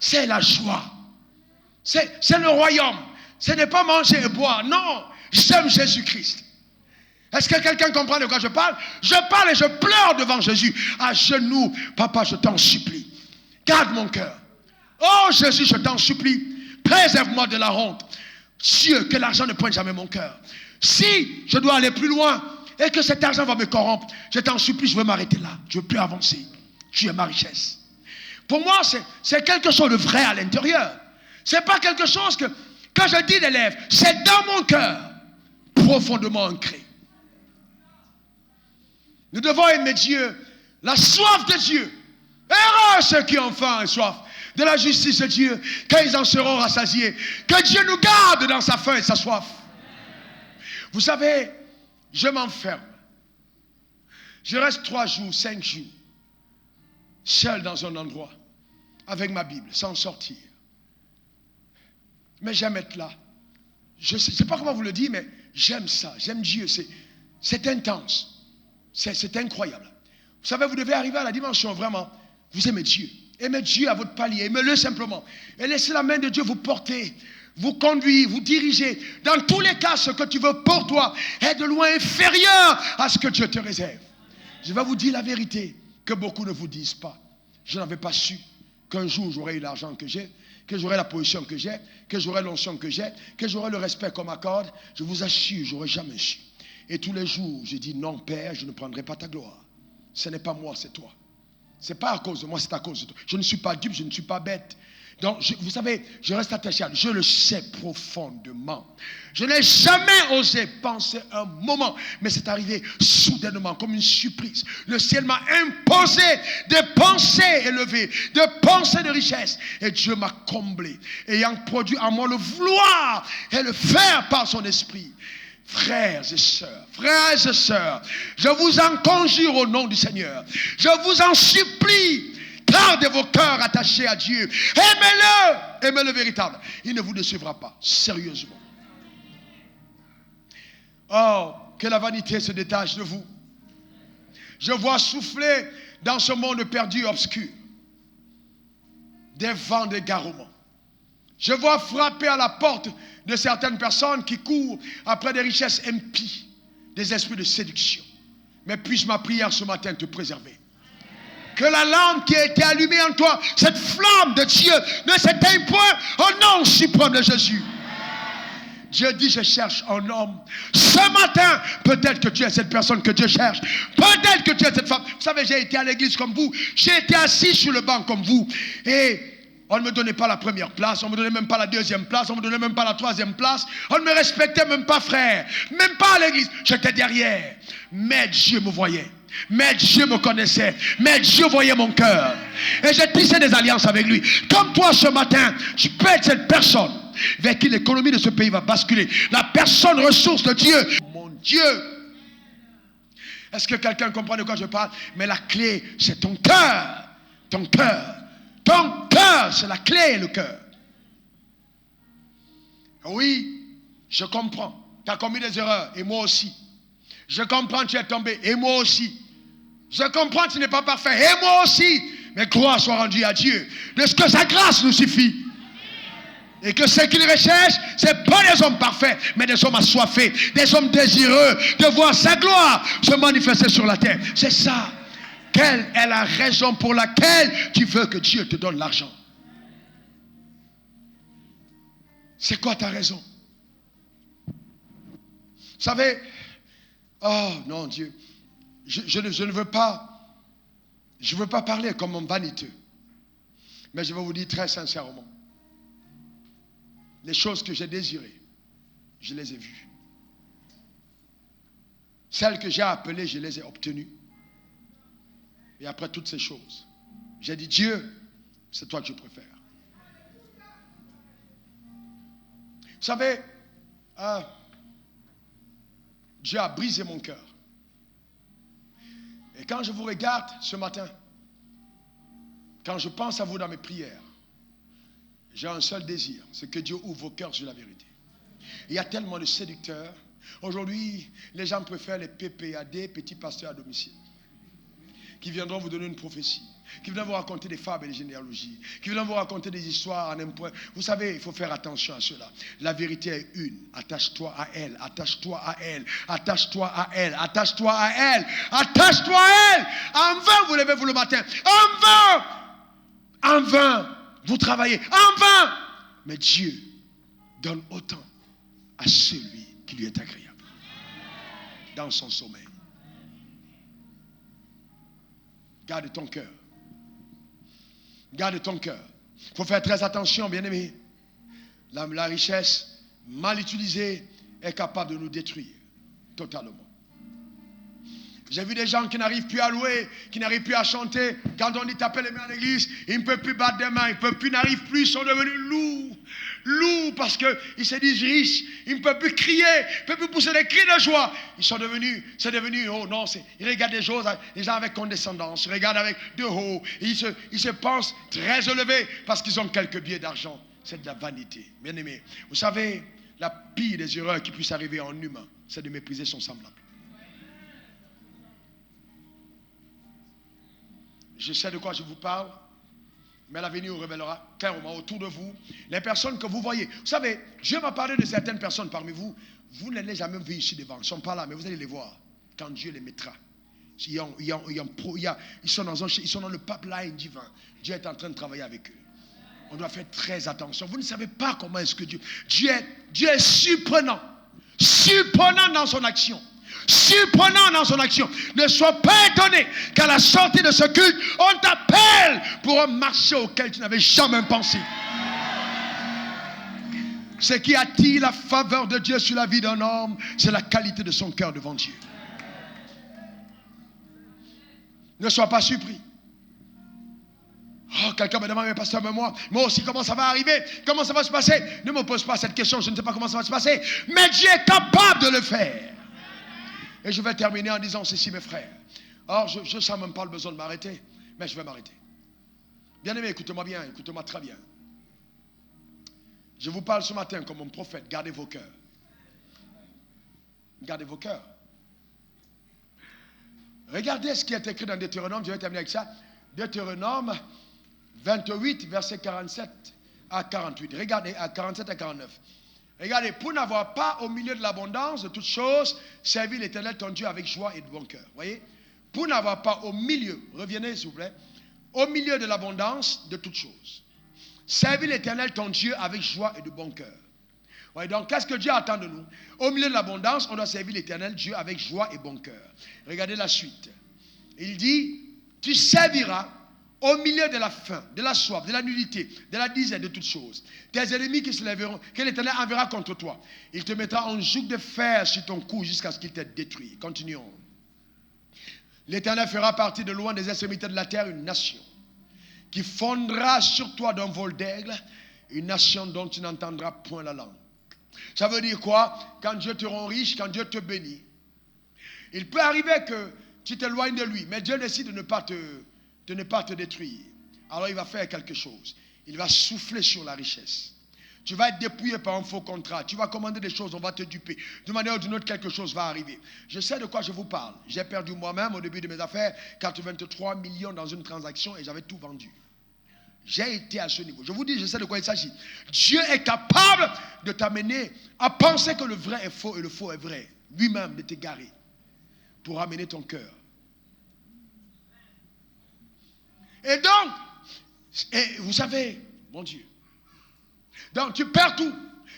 C'est la joie. C'est le royaume. Ce n'est pas manger et boire. Non, j'aime Jésus-Christ. Est-ce que quelqu'un comprend de quoi je parle? Je parle et je pleure devant Jésus. À genoux, papa, je t'en supplie. Garde mon cœur. Oh Jésus, je t'en supplie. Préserve-moi de la honte. Dieu, que l'argent ne pointe jamais mon cœur. Si je dois aller plus loin et que cet argent va me corrompre, je t'en supplie, je veux m'arrêter là. Je ne veux plus avancer. Tu es ma richesse. Pour moi, c'est quelque chose de vrai à l'intérieur. Ce n'est pas quelque chose que, quand je dis des lèvres, c'est dans mon cœur, profondément ancré. Nous devons aimer Dieu, la soif de Dieu. Heureux ceux qui ont faim et soif de la justice de Dieu, quand ils en seront rassasiés. Que Dieu nous garde dans sa faim et sa soif. Vous savez, je m'enferme. Je reste 3 jours, 5 jours, seul dans un endroit, avec ma Bible, sans sortir. Mais j'aime être là. Je ne sais pas comment vous le dire, mais j'aime ça. J'aime Dieu. C'est intense. C'est incroyable. Vous savez, vous devez arriver à la dimension vraiment. Vous aimez Dieu. Aimez Dieu à votre palier. Aimez-le simplement. Et laissez la main de Dieu vous porter, vous conduire, vous diriger. Dans tous les cas, ce que tu veux pour toi est de loin inférieur à ce que Dieu te réserve. Je vais vous dire la vérité que beaucoup ne vous disent pas. Je n'avais pas su qu'un jour j'aurais eu l'argent que j'ai, que j'aurais la position que j'ai, que j'aurais l'onction que j'ai, que j'aurais le respect qu'on m'accorde. Je vous assure, je n'aurais jamais su. Et tous les jours, je dis non, Père, je ne prendrai pas ta gloire. Ce n'est pas moi, c'est toi. Ce n'est pas à cause de moi, c'est à cause de toi. Je ne suis pas dupe, je ne suis pas bête. Donc, vous savez, je reste attaché à lui. Je le sais profondément. Je n'ai jamais osé penser un moment, mais c'est arrivé soudainement, comme une surprise. Le ciel m'a imposé des pensées élevées, des pensées de richesse. Et Dieu m'a comblé, ayant produit en moi le vouloir et le faire par son esprit. Frères et sœurs, je vous en conjure au nom du Seigneur. Je vous en supplie. Gardez vos cœurs attachés à Dieu. Aimez-le. Aimez-le véritable. Il ne vous décevra pas. Sérieusement. Oh, que la vanité se détache de vous. Je vois souffler dans ce monde perdu et obscur des vents d'égarement. Je vois frapper à la porte de certaines personnes qui courent après des richesses impies, des esprits de séduction. Mais puisse ma prière ce matin te préserver. Que la lampe qui a été allumée en toi, cette flamme de Dieu, ne s'éteigne point au nom suprême de Jésus. Dieu dit, je cherche un homme. Ce matin, peut-être que tu es cette personne que Dieu cherche. Peut-être que tu es cette femme. Vous savez, j'ai été à l'église comme vous. J'ai été assis sur le banc comme vous. Et on ne me donnait pas la première place. On ne me donnait même pas la deuxième place. On ne me donnait même pas la troisième place. On ne me respectait même pas, frère. Même pas à l'église. J'étais derrière. Mais Dieu me voyait. Mais Dieu me connaissait. Mais Dieu voyait mon cœur. Et j'ai tissé des alliances avec lui. Comme toi ce matin, tu peux être cette personne vers qui l'économie de ce pays va basculer. La personne ressource de Dieu. Mon Dieu. Est-ce que quelqu'un comprend de quoi je parle? Mais la clé, c'est ton cœur. Ton cœur. Ton cœur, c'est la clé, le cœur. Oui, je comprends. Tu as commis des erreurs. Et moi aussi. Je comprends que tu es tombé. Et moi aussi. Je comprends que tu n'es pas parfait. Et moi aussi. Mais gloire soit rendue à Dieu. De ce que sa grâce nous suffit. Et que ce qu'il recherche, ce n'est pas des hommes parfaits, mais des hommes assoiffés, des hommes désireux de voir sa gloire se manifester sur la terre. C'est ça. Quelle est la raison pour laquelle tu veux que Dieu te donne l'argent? C'est quoi ta raison? Vous savez, oh non Dieu, je ne veux pas, je ne veux pas parler comme un vaniteux, mais je vais vous dire très sincèrement. Les choses que j'ai désirées, je les ai vues. Celles que j'ai appelées, je les ai obtenues. Et après toutes ces choses, j'ai dit, Dieu, c'est toi que je préfère. Vous savez, Dieu a brisé mon cœur. Et quand je vous regarde ce matin, quand je pense à vous dans mes prières, j'ai un seul désir, c'est que Dieu ouvre vos cœurs sur la vérité. Il y a tellement de séducteurs. Aujourd'hui, les gens préfèrent les PPAD, petits pasteurs à domicile, qui viendront vous donner une prophétie, qui viendront vous raconter des fables et des généalogies, qui viendront vous raconter des histoires en un point. Vous savez, il faut faire attention à cela. La vérité est une. Attache-toi à elle, attache-toi à elle, attache-toi à elle, attache-toi à elle, attache-toi à elle. En vain, vous levez-vous le matin. En vain, vous travaillez. En vain. Mais Dieu donne autant à celui qui lui est agréable dans son sommeil. Garde ton cœur. Garde ton cœur. Il faut faire très attention, bien-aimés. La richesse mal utilisée est capable de nous détruire totalement. J'ai vu des gens qui n'arrivent plus à louer, qui n'arrivent plus à chanter. Quand on dit taper les mains à l'église, ils ne peuvent plus battre des mains, ils ne peuvent plus, n'arrivent plus, ils sont devenus lourds. Lourds parce qu'ils se disent riches, ils ne peuvent plus crier, ils ne peuvent plus pousser des cris de joie. Ils sont devenus, c'est devenu, oh non, ils regardent des choses, les gens avec condescendance, ils regardent avec de haut, et ils se pensent très élevés parce qu'ils ont quelques billets d'argent. C'est de la vanité, bien aimé. Vous savez, la pire des erreurs qui puisse arriver en humain, c'est de mépriser son semblable. Je sais de quoi je vous parle, mais l'avenir vous révélera clairement autour de vous les personnes que vous voyez. Vous savez, Dieu m'a parlé de certaines personnes parmi vous. Vous ne les jamais vues ici devant. Ils ne sont pas là, mais vous allez les voir quand Dieu les mettra. Ils sont dans le pipeline divin. Dieu est en train de travailler avec eux. On doit faire très attention. Vous ne savez pas comment est-ce que Dieu est surprenant. Surprenant dans son action. Surprenant dans son action. Ne sois pas étonné qu'à la sortie de ce culte, on t'appelle pour un marché auquel tu n'avais jamais pensé. Ce qui attire la faveur de Dieu sur la vie d'un homme, c'est la qualité de son cœur devant Dieu. Ne sois pas surpris. Oh, quelqu'un me demande, mais pasteur, mais moi aussi, comment ça va arriver? Comment ça va se passer? Ne me pose pas cette question, je ne sais pas comment ça va se passer. Mais Dieu est capable de le faire. Et je vais terminer en disant ceci, mes frères. Alors, je ne sens même pas le besoin de m'arrêter, mais je vais m'arrêter. Bien-aimés, écoutez-moi bien, écoutez-moi très bien. Je vous parle ce matin comme un prophète. Gardez vos cœurs. Gardez vos cœurs. Regardez ce qui est écrit dans Deutéronome, je vais terminer avec ça. Deutéronome 28, verset 47 à 48. Regardez, à 47 à 49. Regardez, pour n'avoir pas au milieu de l'abondance de toutes choses, servi l'Éternel ton Dieu avec joie et de bon cœur. Voyez? Pour n'avoir pas au milieu, revenez s'il vous plaît, au milieu de l'abondance de toutes choses. Servi l'Éternel ton Dieu avec joie et de bon cœur. Ouais, donc, qu'est-ce que Dieu attend de nous? Au milieu de l'abondance, on doit servir l'Éternel Dieu avec joie et bon cœur. Regardez la suite. Il dit, tu serviras au milieu de la faim, de la soif, de la nudité, de la disette, de toutes choses. Tes ennemis qui se lèveront, que l'Éternel enverra contre toi. Il te mettra en joug de fer sur ton cou jusqu'à ce qu'il t'ait détruit. Continuons. L'Éternel fera partir de loin des extrémités de la terre une nation qui fondra sur toi d'un vol d'aigle, une nation dont tu n'entendras point la langue. Ça veut dire quoi? Quand Dieu te rend riche, quand Dieu te bénit, il peut arriver que tu t'éloignes de lui, mais Dieu décide de ne pas te détruire. Alors il va faire quelque chose. Il va souffler sur la richesse. Tu vas être dépouillé par un faux contrat. Tu vas commander des choses, on va te duper. D'une manière ou d'une autre, quelque chose va arriver. Je sais de quoi je vous parle. J'ai perdu moi-même au début de mes affaires 83 millions dans une transaction et j'avais tout vendu. J'ai été à ce niveau. Je vous dis, je sais de quoi il s'agit. Dieu est capable de t'amener à penser que le vrai est faux et le faux est vrai. Lui-même de t'égarer pour amener ton cœur. Et donc, vous savez, mon Dieu, donc tu perds tout.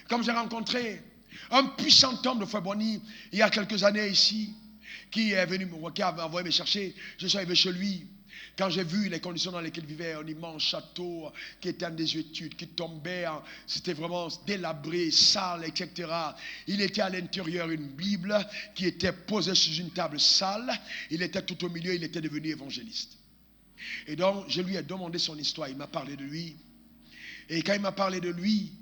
Comme j'ai rencontré un puissant homme de Fouet-Bonny il y a quelques années ici, qui est venu qui a envoyé me chercher. Je suis arrivé chez lui. Quand j'ai vu les conditions dans lesquelles il vivait, un immense château qui était en désuétude, qui tombait, c'était vraiment délabré, sale, etc. Il était à l'intérieur une Bible qui était posée sur une table sale. Il était tout au milieu, il était devenu évangéliste. Et donc, je lui ai demandé son histoire, il m'a parlé de lui. Et quand il m'a parlé de lui,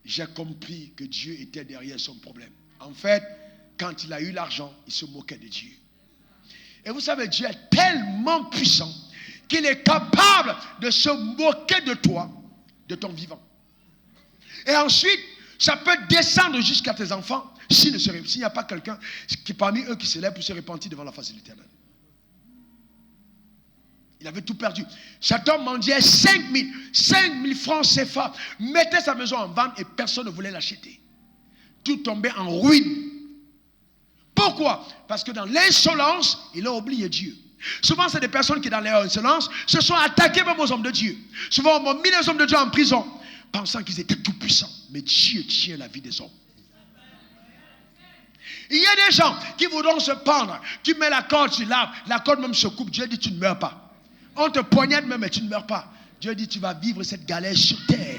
j'ai compris que Dieu était derrière son problème. En fait, quand il a eu l'argent, il se moquait de Dieu. Et vous savez, Dieu est tellement puissant qu'il est capable de se moquer de toi, de ton vivant. Et ensuite, ça peut descendre jusqu'à tes enfants s'il n'y a pas quelqu'un qui parmi eux qui se lève pour se repentir devant la face de l'Éternel. Il avait tout perdu. Cet homme mendiait 5 000 francs CFA, mettait sa maison en vente et personne ne voulait l'acheter. Tout tombait en ruine. Pourquoi? Parce que dans l'insolence, il a oublié Dieu. Souvent, c'est des personnes qui, dans leur insolence, se sont attaquées même aux hommes de Dieu. Souvent, on a mis les hommes de Dieu en prison, pensant qu'ils étaient tout puissants. Mais Dieu tient la vie des hommes. Il y a des gens qui voudront se pendre. Tu mets la corde sur l'arbre, la corde même se coupe. Dieu dit, tu ne meurs pas. On te poignarde même, mais tu ne meurs pas. Dieu dit, tu vas vivre cette galère sur terre.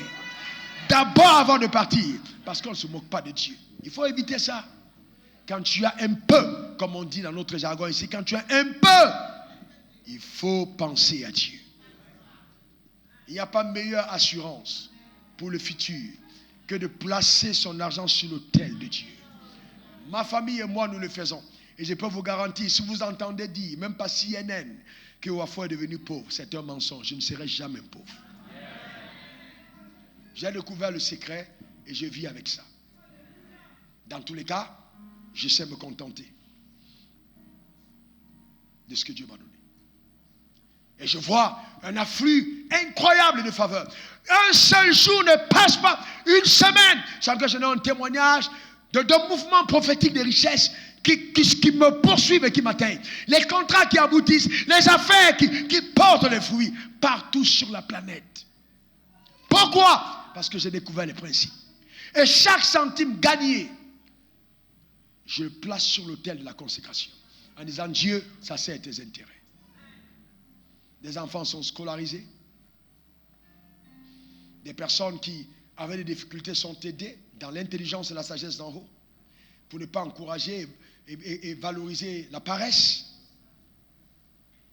D'abord avant de partir. Parce qu'on ne se moque pas de Dieu. Il faut éviter ça. Quand tu as un peu, comme on dit dans notre jargon ici, quand tu as un peu, il faut penser à Dieu. Il n'y a pas meilleure assurance pour le futur que de placer son argent sur l'autel de Dieu. Ma famille et moi, nous le faisons. Et je peux vous garantir, si vous entendez dire, même pas CNN, que Ouafou est devenu pauvre, c'est un mensonge. Je ne serai jamais pauvre. J'ai découvert le secret et je vis avec ça. Dans tous les cas, je sais me contenter de ce que Dieu m'a donné. Et je vois un afflux incroyable de faveurs. Un seul jour ne passe pas, une semaine, sans que je n'ai un témoignage de mouvements prophétiques de richesse qui me poursuivent et qui m'atteignent. Les contrats qui aboutissent, les affaires qui portent les fruits partout sur la planète. Pourquoi? Parce que j'ai découvert les principes. Et chaque centime gagné, je le place sur l'autel de la consécration. En disant, Dieu, ça sert tes intérêts. Des enfants sont scolarisés. Des personnes qui avaient des difficultés sont aidées dans l'intelligence et la sagesse d'en haut. Pour ne pas encourager et valoriser la paresse.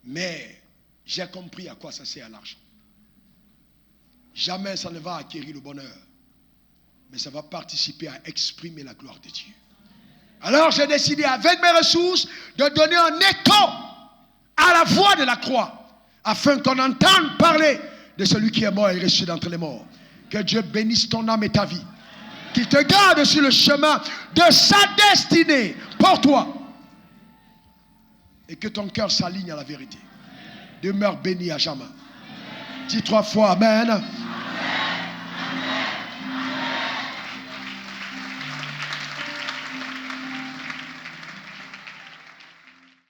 Mais j'ai compris à quoi ça sert l'argent. Jamais ça ne va acquérir le bonheur. Mais ça va participer à exprimer la gloire de Dieu. Alors j'ai décidé avec mes ressources de donner un écho à la voix de la croix. Afin qu'on entende parler de celui qui est mort et ressuscité d'entre les morts. Que Dieu bénisse ton âme et ta vie. Qu'il te garde sur le chemin de sa destinée pour toi. Et que ton cœur s'aligne à la vérité. Demeure béni à jamais. Dis 3 fois Amen.